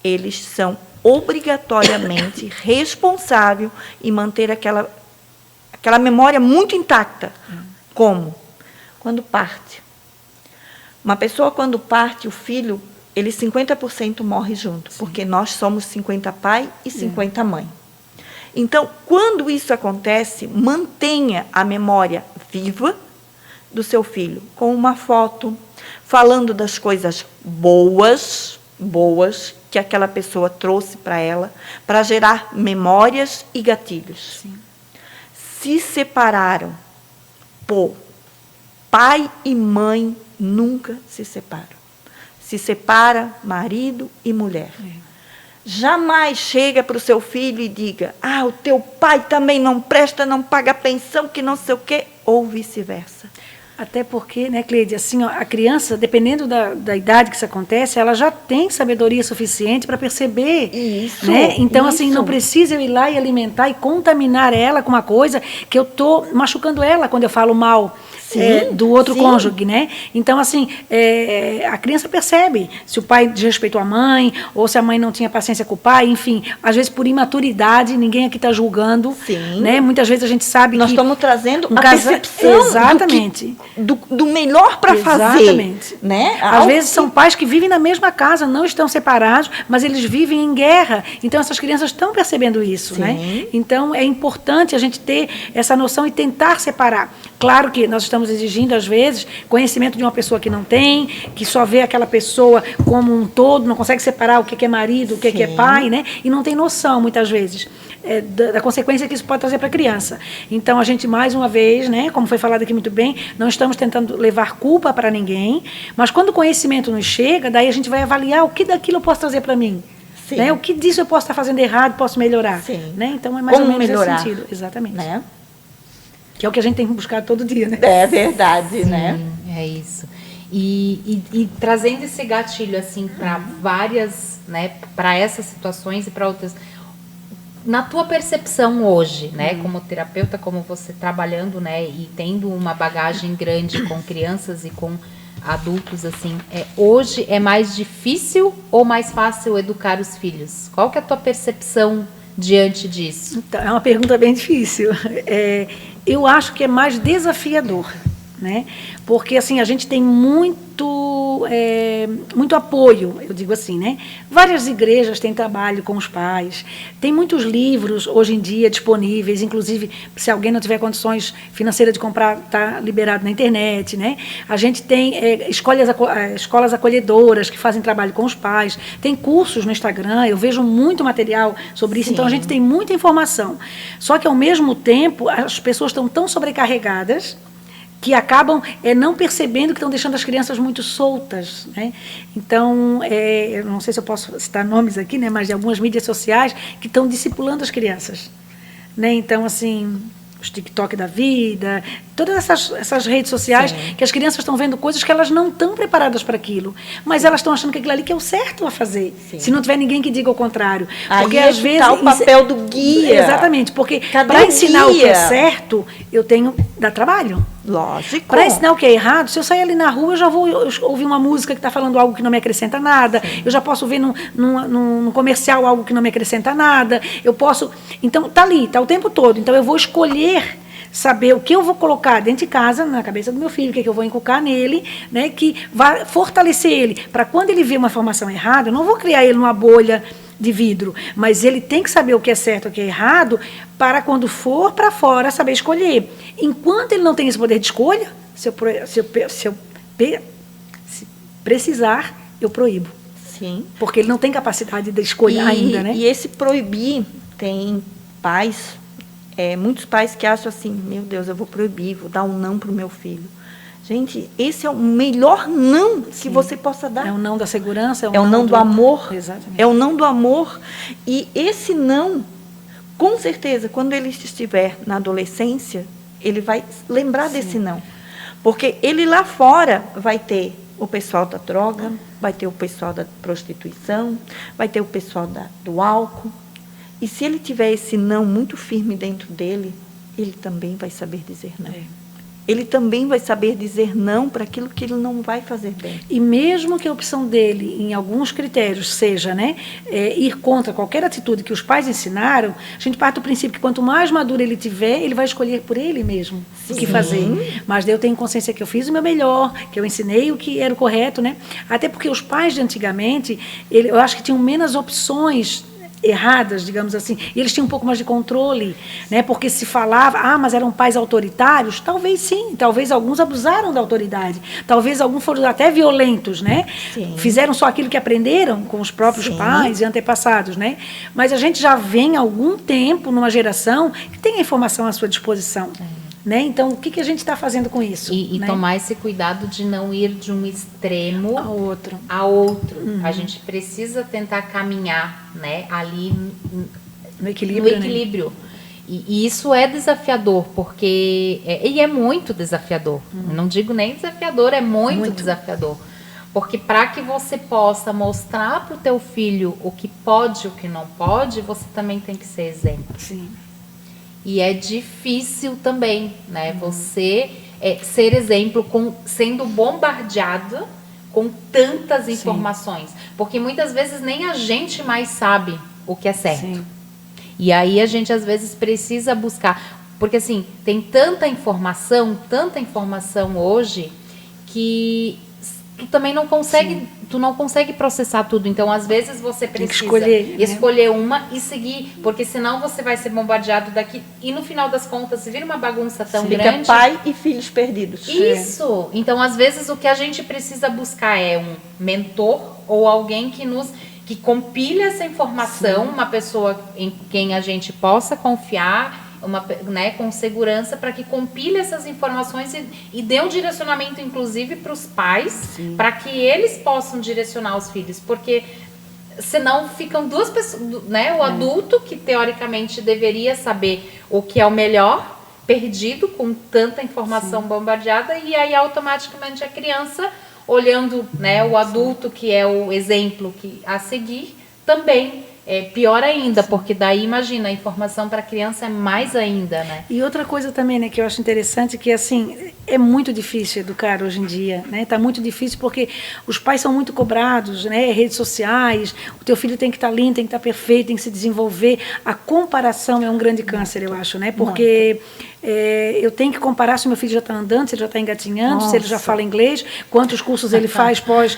Speaker 1: eles são obrigatoriamente responsáveis em manter aquela memória muito intacta. Como? Quando parte. Uma pessoa, quando parte, o filho, ele 50% morre junto, porque nós somos 50 pai e 50 mãe. Então, quando isso acontece, mantenha a memória viva do seu filho, com uma foto, falando das coisas boas que aquela pessoa trouxe para ela, para gerar memórias e gatilhos. Sim. Se separaram, pai e mãe nunca se separam. Se separa marido e mulher. Jamais chega para o seu filho e diga, o teu pai também não presta, não paga pensão, que não sei o quê, ou vice-versa.
Speaker 3: Até porque, né, Cleide, assim, a criança, dependendo da idade que isso acontece, ela já tem sabedoria suficiente para perceber. Isso. Né? Então, assim, não precisa eu ir lá e alimentar e contaminar ela com uma coisa que eu estou machucando ela quando eu falo mal. Do outro cônjuge, né? Então, assim, a criança percebe se o pai desrespeitou a mãe, ou se a mãe não tinha paciência com o pai, enfim, às vezes por imaturidade, ninguém aqui está julgando, né? Muitas vezes a gente sabe
Speaker 1: nós estamos trazendo a percepção
Speaker 3: exatamente.
Speaker 1: do melhor para fazer. Né?
Speaker 3: Às vezes são pais que vivem na mesma casa, não estão separados, mas eles vivem em guerra, então essas crianças estão percebendo isso, né? Então, é importante a gente ter essa noção e tentar separar. Claro que nós estamos exigindo, às vezes, conhecimento de uma pessoa que não tem, que só vê aquela pessoa como um todo, não consegue separar o que é marido, o que é pai, né? E não tem noção, muitas vezes, da consequência que isso pode trazer para a criança. Então, a gente, mais uma vez, né, como foi falado aqui muito bem, não estamos tentando levar culpa para ninguém, mas quando o conhecimento nos chega, daí a gente vai avaliar o que daquilo eu posso trazer para mim. Né? O que disso eu posso estar fazendo errado, posso melhorar. Né? Então, é mais ou menos nesse sentido. Exatamente.
Speaker 1: Né?
Speaker 3: Que é o que a gente tem que buscar todo dia, né?
Speaker 1: É verdade, né?
Speaker 2: É isso. E trazendo esse gatilho, assim, para várias, né, para essas situações e para outras, na tua percepção hoje, né, como terapeuta, como você trabalhando, né, e tendo uma bagagem grande com crianças e com adultos, assim, hoje é mais difícil ou mais fácil educar os filhos? Qual que é a tua percepção diante disso?
Speaker 3: Então, é uma pergunta bem difícil. Eu acho que é mais desafiador, né? Porque, assim, a gente tem muito apoio, eu digo assim, né? Várias igrejas têm trabalho com os pais, tem muitos livros hoje em dia disponíveis, inclusive, se alguém não tiver condições financeiras de comprar, está liberado na internet, né? A gente tem escolas acolhedoras que fazem trabalho com os pais, tem cursos no Instagram, eu vejo muito material sobre isso, então a gente tem muita informação. Só que, ao mesmo tempo, as pessoas estão tão sobrecarregadas que acabam não percebendo que estão deixando as crianças muito soltas, né? Então, eu não sei se eu posso citar nomes aqui, né, mas de algumas mídias sociais que estão discipulando as crianças, né? Então, assim, os TikTok da vida, todas essas redes sociais,
Speaker 1: Sim.
Speaker 3: que as crianças estão vendo coisas que elas não estão preparadas para aquilo, mas elas estão achando que aquilo ali que é o certo a fazer,
Speaker 1: Sim.
Speaker 3: se não tiver ninguém que diga o contrário.
Speaker 1: Aí
Speaker 3: Porque
Speaker 1: é
Speaker 3: às
Speaker 1: que
Speaker 3: vezes
Speaker 1: tá o papel do guia.
Speaker 3: Exatamente, porque
Speaker 1: Cadê
Speaker 3: para
Speaker 1: o
Speaker 3: ensinar o que é
Speaker 1: guia?
Speaker 3: certo, eu tenho dá trabalho.
Speaker 1: Lógico.
Speaker 3: Para ensinar o que é errado, se eu sair ali na rua, eu já vou ouvir uma música que está falando algo que não me acrescenta nada. Sim. Eu já posso ver num comercial algo que não me acrescenta nada. Eu posso. Então, está ali, está o tempo todo. Então, eu vou escolher saber o que eu vou colocar dentro de casa, na cabeça do meu filho, o que, é que eu vou inculcar nele, né, que vai fortalecer ele. Para quando ele vê uma informação errada, eu não vou criar ele numa bolha de vidro, mas ele tem que saber o que é certo e o que é errado, para quando for para fora saber escolher. Enquanto ele não tem esse poder de escolha, se precisar, eu proíbo.
Speaker 1: Sim.
Speaker 3: Porque ele não tem capacidade de escolha ainda, né?
Speaker 1: E esse proibir, tem pais, muitos pais que acham assim, meu Deus, eu vou proibir, vou dar um não para o meu filho. Gente, esse é o melhor não que você possa dar.
Speaker 3: É o não da segurança,
Speaker 1: é o não do amor.
Speaker 3: Exatamente.
Speaker 1: É o não do amor. E esse não, com certeza, quando ele estiver na adolescência, ele vai lembrar desse não. Porque ele lá fora vai ter o pessoal da droga, vai ter o pessoal da prostituição, vai ter o pessoal do álcool. E se ele tiver esse não muito firme dentro dele, ele também vai saber dizer não. Ele também vai saber dizer não para aquilo que ele não vai fazer bem.
Speaker 3: E mesmo que a opção dele, em alguns critérios, seja, né, ir contra qualquer atitude que os pais ensinaram, a gente parte do princípio que quanto mais maduro ele tiver, ele vai escolher por ele mesmo o que fazer. Mas daí eu tenho consciência que eu fiz o meu melhor, que eu ensinei o que era o correto, né? Até porque os pais de antigamente, eu acho que tinham menos opções erradas, digamos assim, e eles tinham um pouco mais de controle, né? Porque se falava, mas eram pais autoritários, talvez sim, talvez alguns abusaram da autoridade, talvez alguns foram até violentos, né?
Speaker 1: Sim.
Speaker 3: Fizeram só aquilo que aprenderam com os próprios pais e antepassados, né? Mas a gente já vem há algum tempo numa geração que tem a informação à sua disposição. Né? Então, o que a gente está fazendo com isso?
Speaker 2: E
Speaker 3: né?
Speaker 2: tomar esse cuidado de não ir de um extremo
Speaker 3: a outro.
Speaker 2: A gente precisa tentar caminhar, né, ali
Speaker 3: no equilíbrio.
Speaker 2: Né? E isso é desafiador, porque é muito desafiador. Não digo nem desafiador, é muito desafiador. Porque para que você possa mostrar para o teu filho o que pode e o que não pode, você também tem que ser exemplo.
Speaker 3: Sim.
Speaker 2: E é difícil também, né? Você ser exemplo sendo bombardeado com tantas informações. Porque muitas vezes nem a gente mais sabe o que é certo. Sim. E aí a gente às vezes precisa buscar. Porque assim, tem tanta informação hoje, que tu também não consegue, tu não consegue processar tudo. Então, às vezes, você precisa escolher uma e seguir, porque senão você vai ser bombardeado daqui e no final das contas, se vira uma bagunça tão grande.
Speaker 1: Fica pai e filhos perdidos.
Speaker 2: Isso! Então, às vezes, o que a gente precisa buscar é um mentor ou alguém que compile essa informação, uma pessoa em quem a gente possa confiar, né, com segurança, para que compile essas informações e dê um direcionamento, inclusive, para os pais, para que eles possam direcionar os filhos, porque senão ficam duas pessoas, né, o adulto, que teoricamente deveria saber o que é o melhor, perdido com tanta informação bombardeada, e aí automaticamente a criança, olhando, né, o adulto, que é o exemplo a seguir, também pior ainda, porque daí, imagina, a informação para a criança é mais ainda, né? E
Speaker 3: outra coisa também, né, que eu acho interessante, que assim, é muito difícil educar hoje em dia, né? Tá muito difícil porque os pais são muito cobrados, né? Redes sociais, o teu filho tem que estar lindo, tem que estar perfeito, tem que se desenvolver. A comparação é um grande câncer, eu acho, né? Porque eu tenho que comparar se o meu filho já está andando, se ele já está engatinhando, se ele já fala inglês, quantos cursos ele faz pós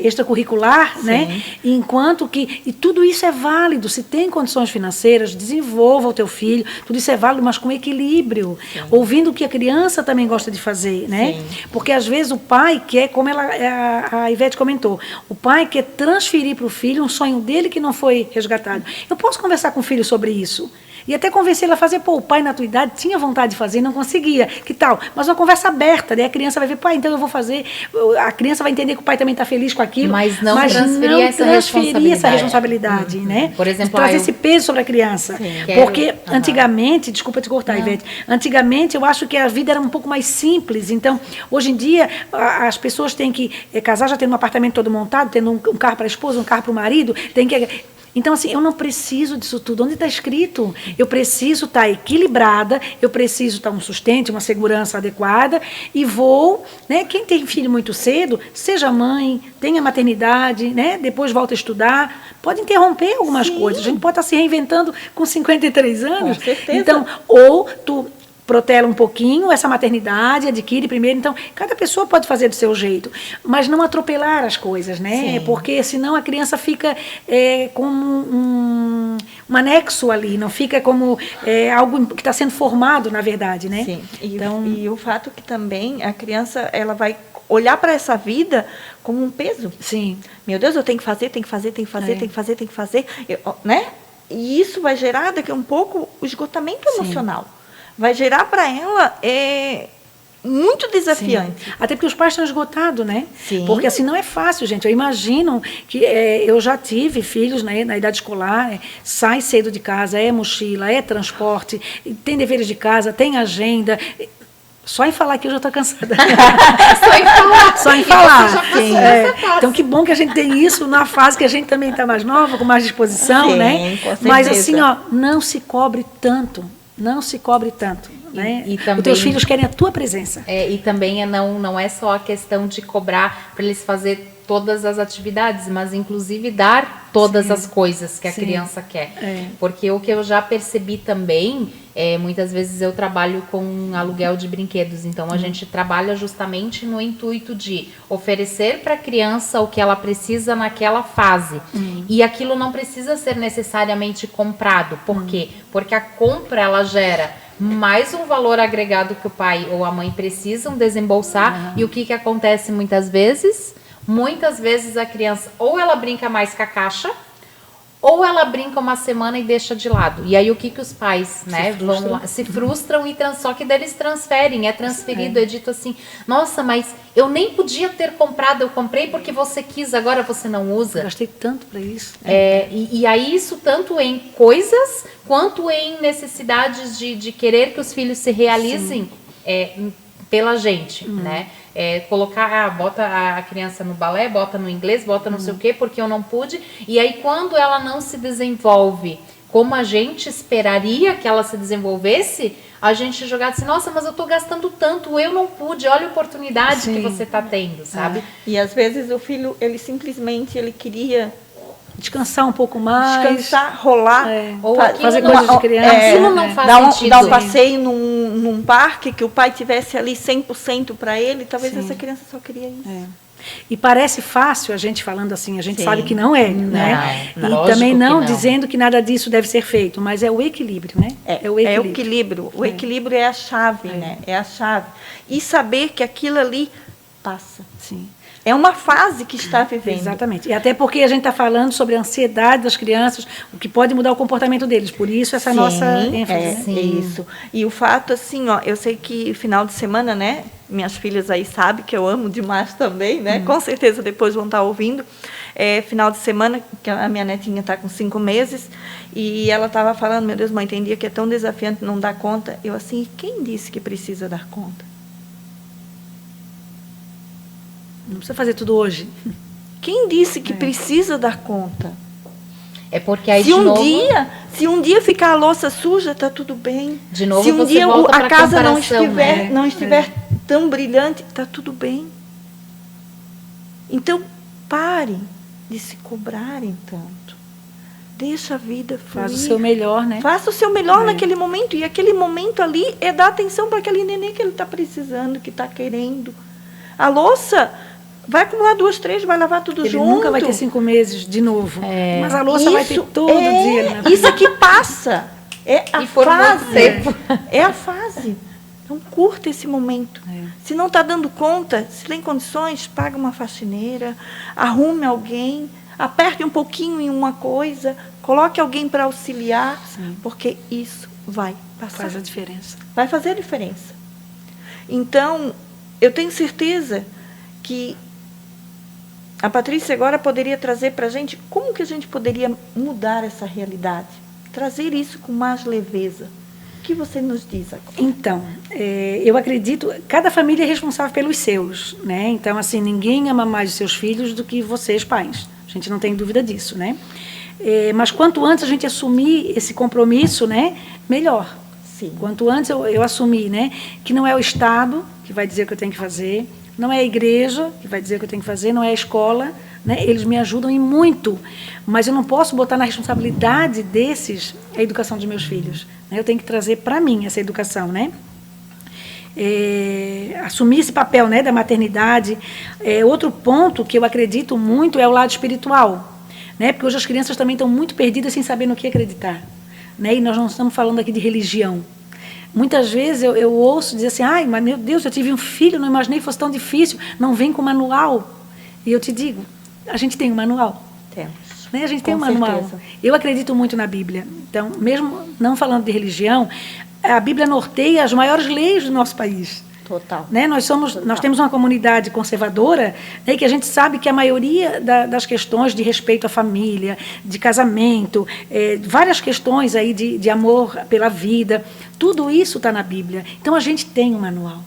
Speaker 3: extracurricular, né? Enquanto que tudo isso é válido, se tem condições financeiras, desenvolva o teu filho, tudo isso é válido, mas com equilíbrio, ouvindo o que a criança também gosta de fazer, né? Porque às vezes o pai quer, como a Ivete comentou, o pai quer transferir para o filho um sonho dele que não foi resgatado. Eu posso conversar com o filho sobre isso. E até convencê-la a fazer, pô, o pai na tua idade tinha vontade de fazer e não conseguia, que tal? Mas uma conversa aberta, daí a criança vai ver, pai, então eu vou fazer, a criança vai entender que o pai também está feliz com aquilo,
Speaker 2: mas não transferir essa
Speaker 3: responsabilidade, né?
Speaker 2: Por exemplo,
Speaker 3: de trazer esse peso sobre a criança.
Speaker 1: Sim.
Speaker 3: Porque antigamente, desculpa te cortar, Ivete, antigamente eu acho que a vida era um pouco mais simples, então hoje em dia as pessoas têm que casar já tendo um apartamento todo montado, tendo um carro para a esposa, um carro para o marido, tem que... Então, assim, eu não preciso disso tudo. Onde está escrito? Eu preciso estar equilibrada, eu preciso estar um sustento, uma segurança adequada e vou, né? Quem tem filho muito cedo, seja mãe, tenha maternidade, né? Depois volta a estudar, pode interromper algumas coisas. A gente pode estar se reinventando com 53 anos.
Speaker 1: Com certeza.
Speaker 3: Então, ou tu protela um pouquinho essa maternidade, adquire primeiro. Então, cada pessoa pode fazer do seu jeito, mas não atropelar as coisas, né?
Speaker 1: Sim.
Speaker 3: Porque senão a criança fica como um anexo ali, não fica como algo que está sendo formado, na verdade, né?
Speaker 1: Sim.
Speaker 3: Então,
Speaker 1: E o fato que também a criança ela vai olhar para essa vida como um peso.
Speaker 3: sim.
Speaker 1: Meu Deus, eu tenho que fazer, né? E isso vai gerar daqui a um pouco o esgotamento emocional. Vai gerar para ela muito desafiante.
Speaker 3: Sim. Até porque os pais estão esgotados, né?
Speaker 1: Sim.
Speaker 3: Porque assim não é fácil, gente. Eu imagino que eu já tive filhos, né, na idade escolar, sai cedo de casa, é mochila, é transporte, tem deveres de casa, tem agenda. Só em falar aqui eu já estou cansada. Só em falar. Então, que bom que a gente tem isso na fase que a gente também está mais nova, com mais disposição,
Speaker 1: Sim,
Speaker 3: né?
Speaker 1: com
Speaker 3: Mas
Speaker 1: certeza.
Speaker 3: assim, ó, não se cobre tanto. Não se cobre tanto. Né?
Speaker 2: E também,
Speaker 3: os teus filhos querem a tua presença.
Speaker 2: E também não é só a questão de cobrar para eles fazer todas as atividades, mas inclusive dar todas as coisas que a criança quer. Porque o que eu já percebi também, muitas vezes eu trabalho com aluguel de brinquedos, então a gente trabalha justamente no intuito de oferecer para a criança o que ela precisa naquela fase. E aquilo não precisa ser necessariamente comprado. Por quê? Porque a compra, ela gera mais um valor agregado que o pai ou a mãe precisam desembolsar. E o que acontece muitas vezes? Muitas vezes a criança ou ela brinca mais com a caixa, ou ela brinca uma semana e deixa de lado. E aí o que os pais, né, vão lá, se frustram e só que daí eles transferem, é transferido, é dito assim, nossa, mas eu nem podia ter comprado, eu comprei porque você quis, agora você não usa.
Speaker 3: Gastei tanto para isso.
Speaker 2: E aí isso tanto em coisas, quanto em necessidades de querer que os filhos se realizem pela gente, né? Colocar, bota a criança no balé, bota no inglês, bota não sei o quê, porque eu não pude. E aí, quando ela não se desenvolve como a gente esperaria que ela se desenvolvesse, a gente jogar assim, nossa, mas eu tô gastando tanto, eu não pude, olha a oportunidade que você tá tendo, sabe?
Speaker 1: E às vezes o filho, ele simplesmente, ele queria
Speaker 3: descansar um pouco mais.
Speaker 1: Descansar, rolar.
Speaker 2: Ou
Speaker 3: fazer coisas de criança.
Speaker 2: Aquilo não faz sentido.
Speaker 1: Dar um passeio num parque, que o pai tivesse ali 100% para ele, talvez essa criança só queria isso.
Speaker 3: E parece fácil a gente falando assim, a gente sabe que não é, né?
Speaker 2: Não,
Speaker 3: e também não,
Speaker 2: não
Speaker 3: dizendo que nada disso deve ser feito, mas é o equilíbrio, né?
Speaker 1: É o equilíbrio. O equilíbrio é a chave, né? É a chave. E saber que aquilo ali passa.
Speaker 3: Sim.
Speaker 1: É uma fase que está vivendo.
Speaker 3: Exatamente. E até porque a gente está falando sobre a ansiedade das crianças, o que pode mudar o comportamento deles. Por isso, essa nossa ênfase.
Speaker 1: É isso. E o fato, assim, ó, eu sei que final de semana, né? Minhas filhas aí sabem que eu amo demais também, né? Com certeza depois vão estar ouvindo. Final de semana, que a minha netinha está com 5 meses, e ela estava falando, meu Deus, mãe, tem dia que é tão desafiante não dar conta. Eu assim, quem disse que precisa dar conta?
Speaker 3: Não precisa fazer tudo hoje.
Speaker 1: Quem disse que precisa dar conta?
Speaker 2: É porque aí
Speaker 1: se um dia ficar a louça suja, tá tudo bem.
Speaker 2: De novo,
Speaker 1: se um
Speaker 2: você
Speaker 1: dia
Speaker 2: volta
Speaker 1: a casa não
Speaker 2: comparação,
Speaker 1: estiver tão brilhante, tá tudo bem. Então, parem de se cobrarem tanto. Deixa a vida fluir.
Speaker 3: Faz o seu melhor, né?
Speaker 1: Faça o seu melhor naquele momento. E aquele momento ali é dar atenção para aquele neném que ele está precisando, que está querendo. A louça vai acumular 2, 3, vai lavar tudo
Speaker 3: Ele
Speaker 1: junto.
Speaker 3: nunca vai ter 5 meses de novo. Mas a louça vai ter todo dia. Né?
Speaker 1: Isso aqui passa. É a fase.
Speaker 2: Tempo.
Speaker 1: É a fase. Então, curta esse momento. Se não está dando conta, se tem condições, paga uma faxineira, arrume alguém, aperte um pouquinho em uma coisa, coloque alguém para auxiliar, porque isso vai passar.
Speaker 3: Faz a diferença.
Speaker 1: Vai fazer a diferença. Então, eu tenho certeza que a Patrícia agora poderia trazer para a gente como que a gente poderia mudar essa realidade, trazer isso com mais leveza. O que você nos diz agora?
Speaker 3: Então, eu acredito, cada família é responsável pelos seus, né? Então, assim, ninguém ama mais os seus filhos do que vocês, pais. A gente não tem dúvida disso, né? Mas quanto antes a gente assumir esse compromisso, né, melhor.
Speaker 1: Sim.
Speaker 3: Quanto antes eu assumir, né, que não é o Estado que vai dizer o que eu tenho que fazer, não é a igreja que vai dizer o que eu tenho que fazer, não é a escola, né? Eles me ajudam em muito, mas eu não posso botar na responsabilidade desses a educação dos meus filhos, né? Eu tenho que trazer para mim essa educação, né? Assumir esse papel, né, da maternidade. Outro ponto que eu acredito muito é o lado espiritual, né? Porque hoje as crianças também estão muito perdidas sem saber no que acreditar, né? E nós não estamos falando aqui de religião. Muitas vezes eu ouço dizer assim, ai, mas meu Deus, eu tive um filho, não imaginei que fosse tão difícil, não vem com manual. E eu te digo, a gente tem um manual.
Speaker 1: Temos.
Speaker 3: Né? A gente tem um
Speaker 1: Com
Speaker 3: manual.
Speaker 1: certeza.
Speaker 3: Eu acredito muito na Bíblia. Então, mesmo não falando de religião, a Bíblia norteia as maiores leis do nosso país.
Speaker 1: Total.
Speaker 3: Né? Nós temos uma comunidade conservadora, né, que a gente sabe que a maioria das questões de respeito à família, de casamento, várias questões aí de amor pela vida, tudo isso está na Bíblia. Então a gente tem um manual.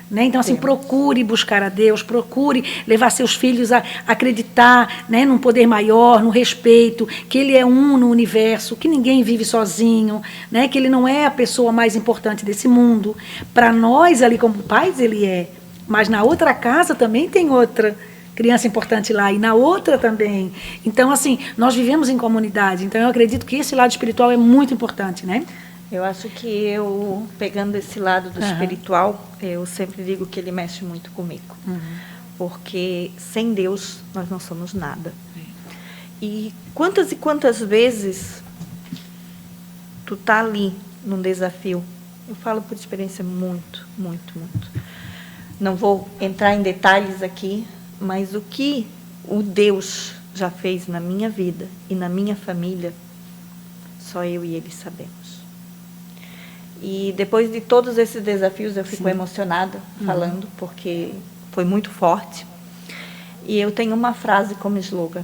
Speaker 3: Né? Então, assim, procure buscar a Deus, procure levar seus filhos a acreditar, né, num poder maior, no respeito, que Ele é um no universo, que ninguém vive sozinho, né, que Ele não é a pessoa mais importante desse mundo. Para nós, ali como pais, Ele é. Mas na outra casa também tem outra criança importante lá, e na outra também. Então, assim, nós vivemos em comunidade. Então, eu acredito que esse lado espiritual é muito importante, né?
Speaker 1: Eu acho que eu, pegando esse lado do espiritual, eu sempre digo que ele mexe muito comigo. Porque sem Deus nós não somos nada. E quantas vezes tu tá ali num desafio? Eu falo por experiência muito, muito, muito. Não vou entrar em detalhes aqui, mas o que o Deus já fez na minha vida e na minha família, só eu e Ele sabemos. E depois de todos esses desafios, eu fico emocionada falando, porque foi muito forte. E eu tenho uma frase como slogan: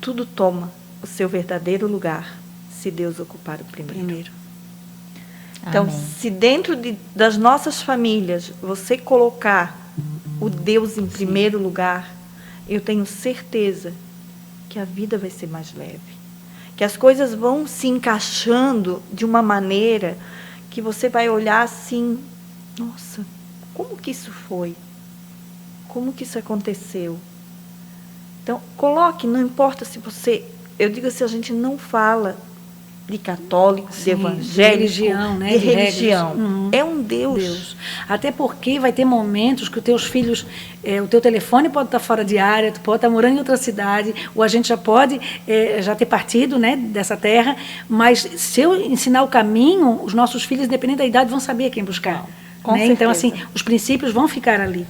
Speaker 1: tudo toma o seu verdadeiro lugar, se Deus ocupar o primeiro. Então,
Speaker 2: Amém.
Speaker 1: se dentro das nossas famílias você colocar o Deus em primeiro lugar, eu tenho certeza que a vida vai ser mais leve. Que as coisas vão se encaixando de uma maneira que você vai olhar assim, nossa, como que isso foi? Como que isso aconteceu? Então, coloque, não importa se você... Eu digo assim, a gente não fala de católico, de evangélico,
Speaker 3: de religião, né?
Speaker 1: de religião. É um
Speaker 3: Deus. Até porque vai ter momentos que os teus filhos, o teu telefone pode estar fora de área, tu pode estar morando em outra cidade, ou a gente já pode já ter partido, né, dessa terra, mas se eu ensinar o caminho, os nossos filhos, independente da idade, vão saber quem buscar.
Speaker 1: Com
Speaker 3: né?
Speaker 1: certeza.
Speaker 3: Então, assim, os princípios vão ficar ali.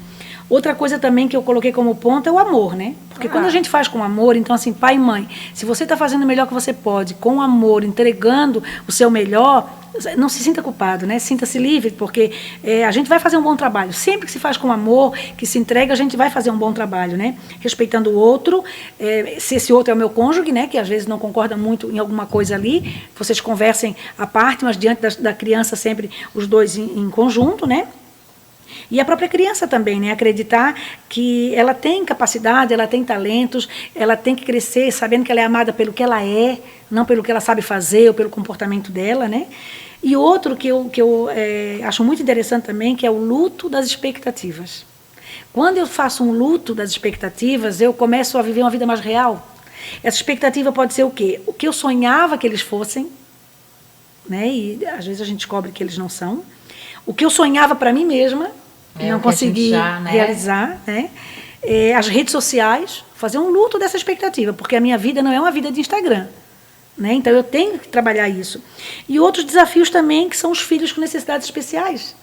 Speaker 3: Outra coisa também que eu coloquei como ponto é o amor, né? Porque quando a gente faz com amor, então assim, pai e mãe, se você está fazendo o melhor que você pode, com amor, entregando o seu melhor, não se sinta culpado, né? Sinta-se livre, porque a gente vai fazer um bom trabalho. Sempre que se faz com amor, que se entrega, a gente vai fazer um bom trabalho, né? Respeitando o outro, se esse outro é o meu cônjuge, né? Que às vezes não concorda muito em alguma coisa ali, vocês conversem à parte, mas diante da criança sempre os dois em conjunto, né? E a própria criança também, né? Acreditar que ela tem capacidade, ela tem talentos, ela tem que crescer sabendo que ela é amada pelo que ela é, não pelo que ela sabe fazer ou pelo comportamento dela, né? E outro que eu acho muito interessante também, que é o luto das expectativas. Quando eu faço um luto das expectativas, eu começo a viver uma vida mais real. Essa expectativa pode ser o quê? O que eu sonhava que eles fossem, né? E às vezes a gente descobre que eles não são. O que eu sonhava para mim mesma, e não consegui realizar, né? As redes sociais, fazer um luto dessa expectativa, porque a minha vida não é uma vida de Instagram, né? Então eu tenho que trabalhar isso. E outros desafios também, que são os filhos com necessidades especiais,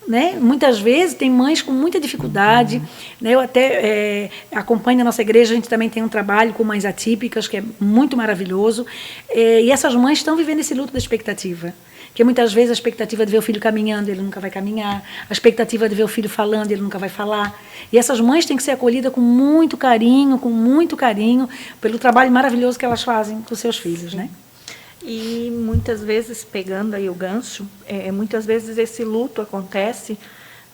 Speaker 3: né? Muitas vezes tem mães com muita dificuldade, né? Eu até acompanho na nossa igreja, a gente também tem um trabalho com mães atípicas, que é muito maravilhoso, e essas mães estão vivendo esse luto da expectativa. Porque muitas vezes a expectativa de ver o filho caminhando, ele nunca vai caminhar. A expectativa de ver o filho falando, ele nunca vai falar. E essas mães têm que ser acolhidas com muito carinho, pelo trabalho maravilhoso que elas fazem com seus filhos, né?
Speaker 1: E muitas vezes, pegando aí o gancho, muitas vezes esse luto acontece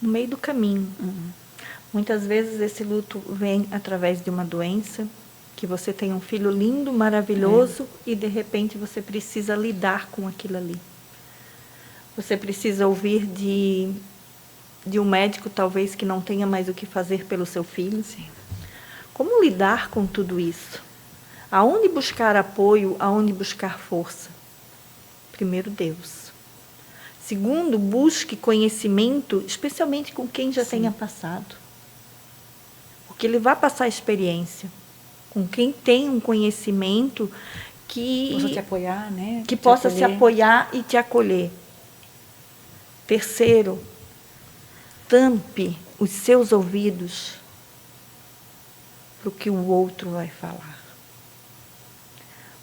Speaker 1: no meio do caminho. Muitas vezes esse luto vem através de uma doença, que você tem um filho lindo, maravilhoso, e de repente você precisa lidar com aquilo ali. Você precisa ouvir de um médico, talvez, que não tenha mais o que fazer pelo seu filho.
Speaker 3: Sim.
Speaker 1: Como lidar com tudo isso? Aonde buscar apoio, aonde buscar força? Primeiro, Deus. Segundo, busque conhecimento, especialmente com quem já tenha passado. Porque ele vai passar experiência. Com quem tem um conhecimento que
Speaker 3: possa te apoiar, né?
Speaker 1: Que possa se apoiar e te acolher. Terceiro, tampe os seus ouvidos para o que o outro vai falar.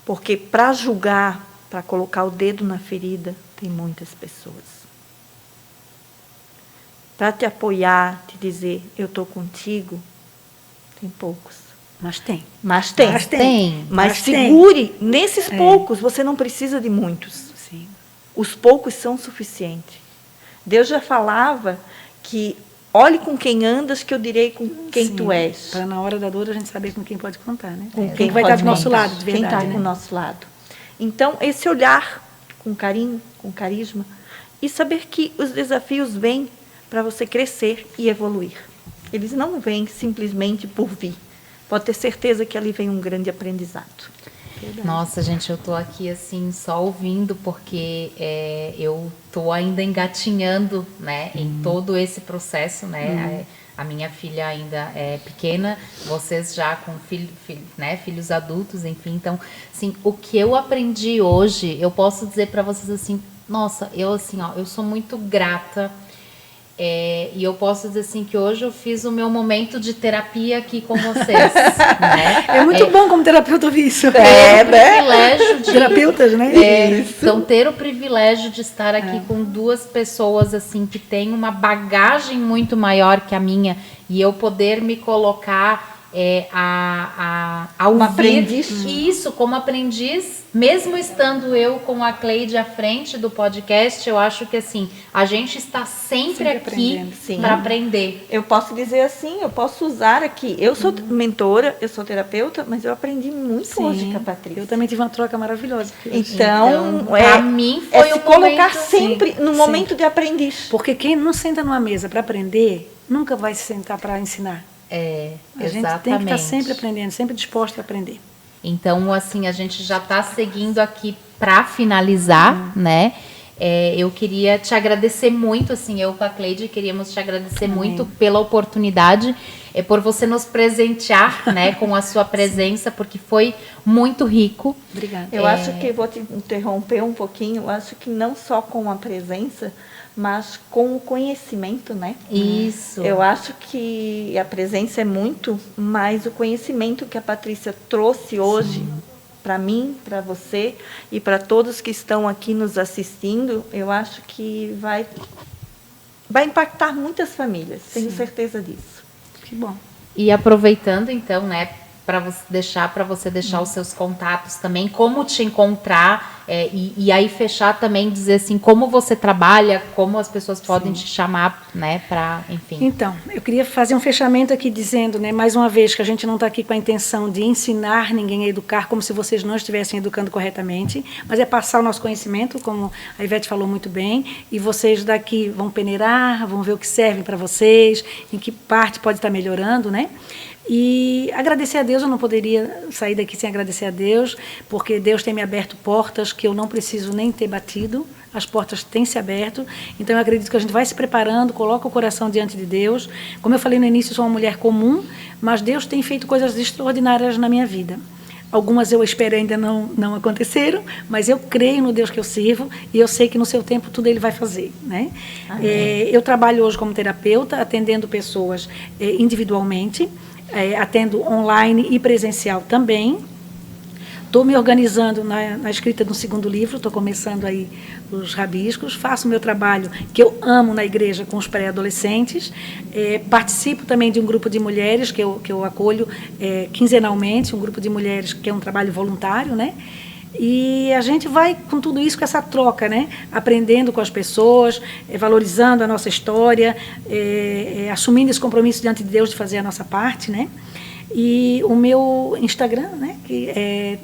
Speaker 1: Porque para julgar, para colocar o dedo na ferida, tem muitas pessoas. Para te apoiar, te dizer, eu estou contigo, tem poucos.
Speaker 3: Mas tem.
Speaker 1: Mas tem. Mas segure nesses poucos, você não precisa de muitos.
Speaker 3: Sim.
Speaker 1: Os poucos são suficientes. Deus já falava que olhe com quem andas, que eu direi com quem tu és.
Speaker 3: Para na hora da dor a gente saber com quem pode contar, né?
Speaker 1: Com
Speaker 3: quem vai estar do nosso lado, de verdade.
Speaker 1: Quem está
Speaker 3: né?
Speaker 1: do nosso lado. Então, esse olhar com carinho, com carisma, e saber que os desafios vêm para você crescer e evoluir. Eles não vêm simplesmente por vir. Pode ter certeza que ali vem um grande aprendizado.
Speaker 3: Verdade.
Speaker 2: Nossa, gente, eu tô aqui assim só ouvindo porque eu tô ainda engatinhando, né, em todo esse processo, né? A minha filha ainda é pequena, vocês já com né, filhos adultos, enfim. Então, assim, o que eu aprendi hoje, eu posso dizer para vocês assim, nossa, eu sou muito grata. E eu posso dizer assim que hoje eu fiz o meu momento de terapia aqui com vocês. Né?
Speaker 3: É muito bom como terapeuta ouvir isso.
Speaker 2: Privilégio de
Speaker 3: terapeutas, né?
Speaker 2: Então, ter o privilégio de estar aqui com duas pessoas assim que têm uma bagagem muito maior que a minha e eu poder me colocar a ouvir
Speaker 1: aprendiz.
Speaker 2: Isso como aprendiz, mesmo estando eu com a Cleide à frente do podcast, eu acho que assim, a gente está sempre aqui para aprender.
Speaker 1: Eu posso dizer assim, eu posso usar aqui. Eu sou mentora, eu sou terapeuta, mas eu aprendi muito hoje com a Patrícia.
Speaker 3: Eu também tive uma troca maravilhosa.
Speaker 1: Então
Speaker 2: para mim foi
Speaker 1: se colocar sempre no momento de aprendiz.
Speaker 3: Porque quem não senta numa mesa para aprender, nunca vai se sentar para ensinar. A gente tem que estar sempre aprendendo, sempre disposto a aprender.
Speaker 2: Então, assim, a gente já está seguindo aqui para finalizar, né? Eu queria te agradecer muito, assim, eu com a Cleide queríamos te agradecer muito pela oportunidade, por você nos presentear, né, com a sua presença, porque foi muito rico.
Speaker 3: Obrigada.
Speaker 1: Eu acho que, vou te interromper um pouquinho, eu acho que não só com a presença, mas com o conhecimento, né?
Speaker 2: Isso.
Speaker 1: Eu acho que a presença é muito, mas o conhecimento que a Patrícia trouxe hoje para mim, para você e para todos que estão aqui nos assistindo, eu acho que vai impactar muitas famílias, tenho certeza disso.
Speaker 3: Que bom.
Speaker 2: E aproveitando então, né, para você deixar os seus contatos também, como te encontrar e aí fechar também, dizer assim, como você trabalha, como as pessoas podem te chamar, né, para, enfim.
Speaker 3: Então, eu queria fazer um fechamento aqui dizendo, né, mais uma vez, que a gente não está aqui com a intenção de ensinar ninguém a educar como se vocês não estivessem educando corretamente, mas é passar o nosso conhecimento, como a Ivete falou muito bem, e vocês daqui vão peneirar, vão ver o que serve para vocês, em que parte pode estar melhorando, né? E agradecer a Deus, eu não poderia sair daqui sem agradecer a Deus, porque Deus tem me aberto portas que eu não preciso nem ter batido, as portas têm se aberto, então eu acredito que a gente vai se preparando, coloca o coração diante de Deus. Como eu falei no início, eu sou uma mulher comum, mas Deus tem feito coisas extraordinárias na minha vida. Algumas eu espero ainda não aconteceram, mas eu creio no Deus que eu sirvo e eu sei que no seu tempo tudo Ele vai fazer, né? Eu trabalho hoje como terapeuta, atendendo pessoas individualmente, atendo online e presencial também. Estou me organizando na escrita do 2º livro, estou começando aí os rabiscos, faço o meu trabalho, que eu amo na igreja, com os pré-adolescentes, participo também de um grupo de mulheres que eu acolho quinzenalmente, um grupo de mulheres que é um trabalho voluntário, né? E a gente vai com tudo isso, com essa troca, né? Aprendendo com as pessoas, valorizando a nossa história, assumindo esse compromisso diante de Deus de fazer a nossa parte, né? E o meu Instagram, né, que é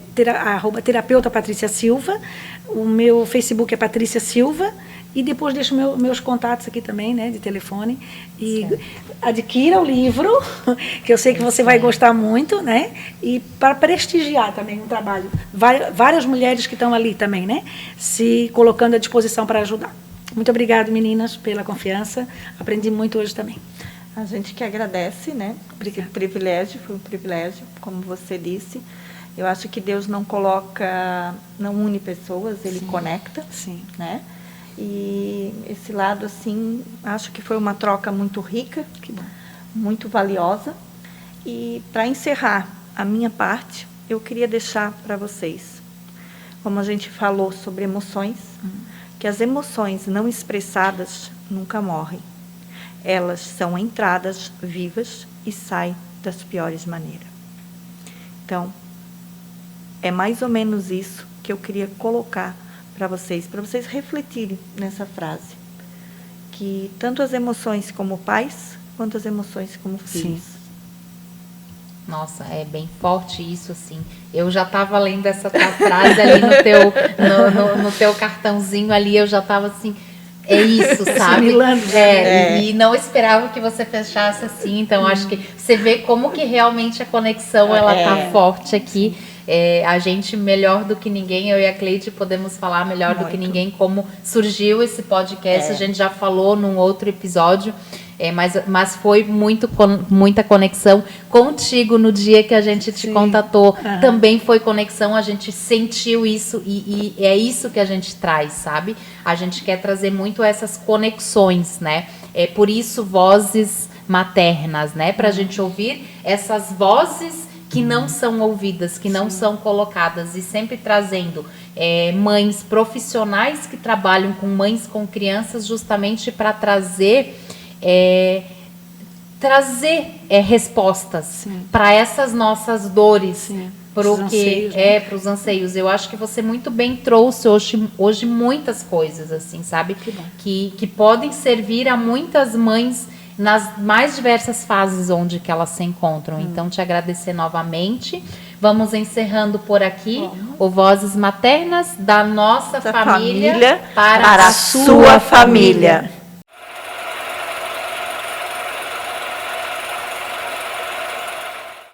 Speaker 3: @terapeuta Patrícia Silva, o meu Facebook é Patrícia Silva, e depois deixo meus contatos aqui também, né, de telefone. E adquira o livro, que eu sei que você vai gostar muito, né, e para prestigiar também o trabalho. Várias mulheres que estão ali também, né, se colocando à disposição para ajudar. Muito obrigada, meninas, pela confiança. Aprendi muito hoje também.
Speaker 1: A gente que agradece, né? Esse privilégio, foi um privilégio, como você disse. Eu acho que Deus não une pessoas, Ele conecta, né? E esse lado, assim, acho que foi uma troca muito rica, muito valiosa. E para encerrar a minha parte, eu queria deixar para vocês, como a gente falou sobre emoções, que as emoções não expressadas nunca morrem. Elas são entradas vivas e saem das piores maneiras. Então, é mais ou menos isso que eu queria colocar para vocês refletirem nessa frase. Que tanto as emoções como pais, quanto as emoções como filhos.
Speaker 2: Sim. Nossa, é bem forte isso, assim. Eu já estava lendo essa tua frase ali no teu cartãozinho ali, eu já estava assim... É isso, sabe? E não esperava que você fechasse assim. Então, acho que você vê como que realmente a conexão ela tá forte aqui. A gente, melhor do que ninguém, eu e a Cleide podemos falar melhor do que ninguém como surgiu esse podcast. A gente já falou num outro episódio. Mas foi muita conexão contigo no dia que a gente te contatou. Também foi conexão, a gente sentiu isso e é isso que a gente traz, sabe? A gente quer trazer muito essas conexões, né? É por isso vozes maternas, né? Para a gente ouvir essas vozes que não são ouvidas, que não são colocadas, e sempre trazendo mães profissionais que trabalham com mães com crianças, justamente para trazer respostas para essas nossas dores, para os anseios. Eu acho que você muito bem trouxe hoje muitas coisas, assim, sabe? Que podem servir a muitas mães nas mais diversas fases onde que elas se encontram. Então, te agradecer novamente. Vamos encerrando por aqui o Vozes Maternas da nossa família para a sua família.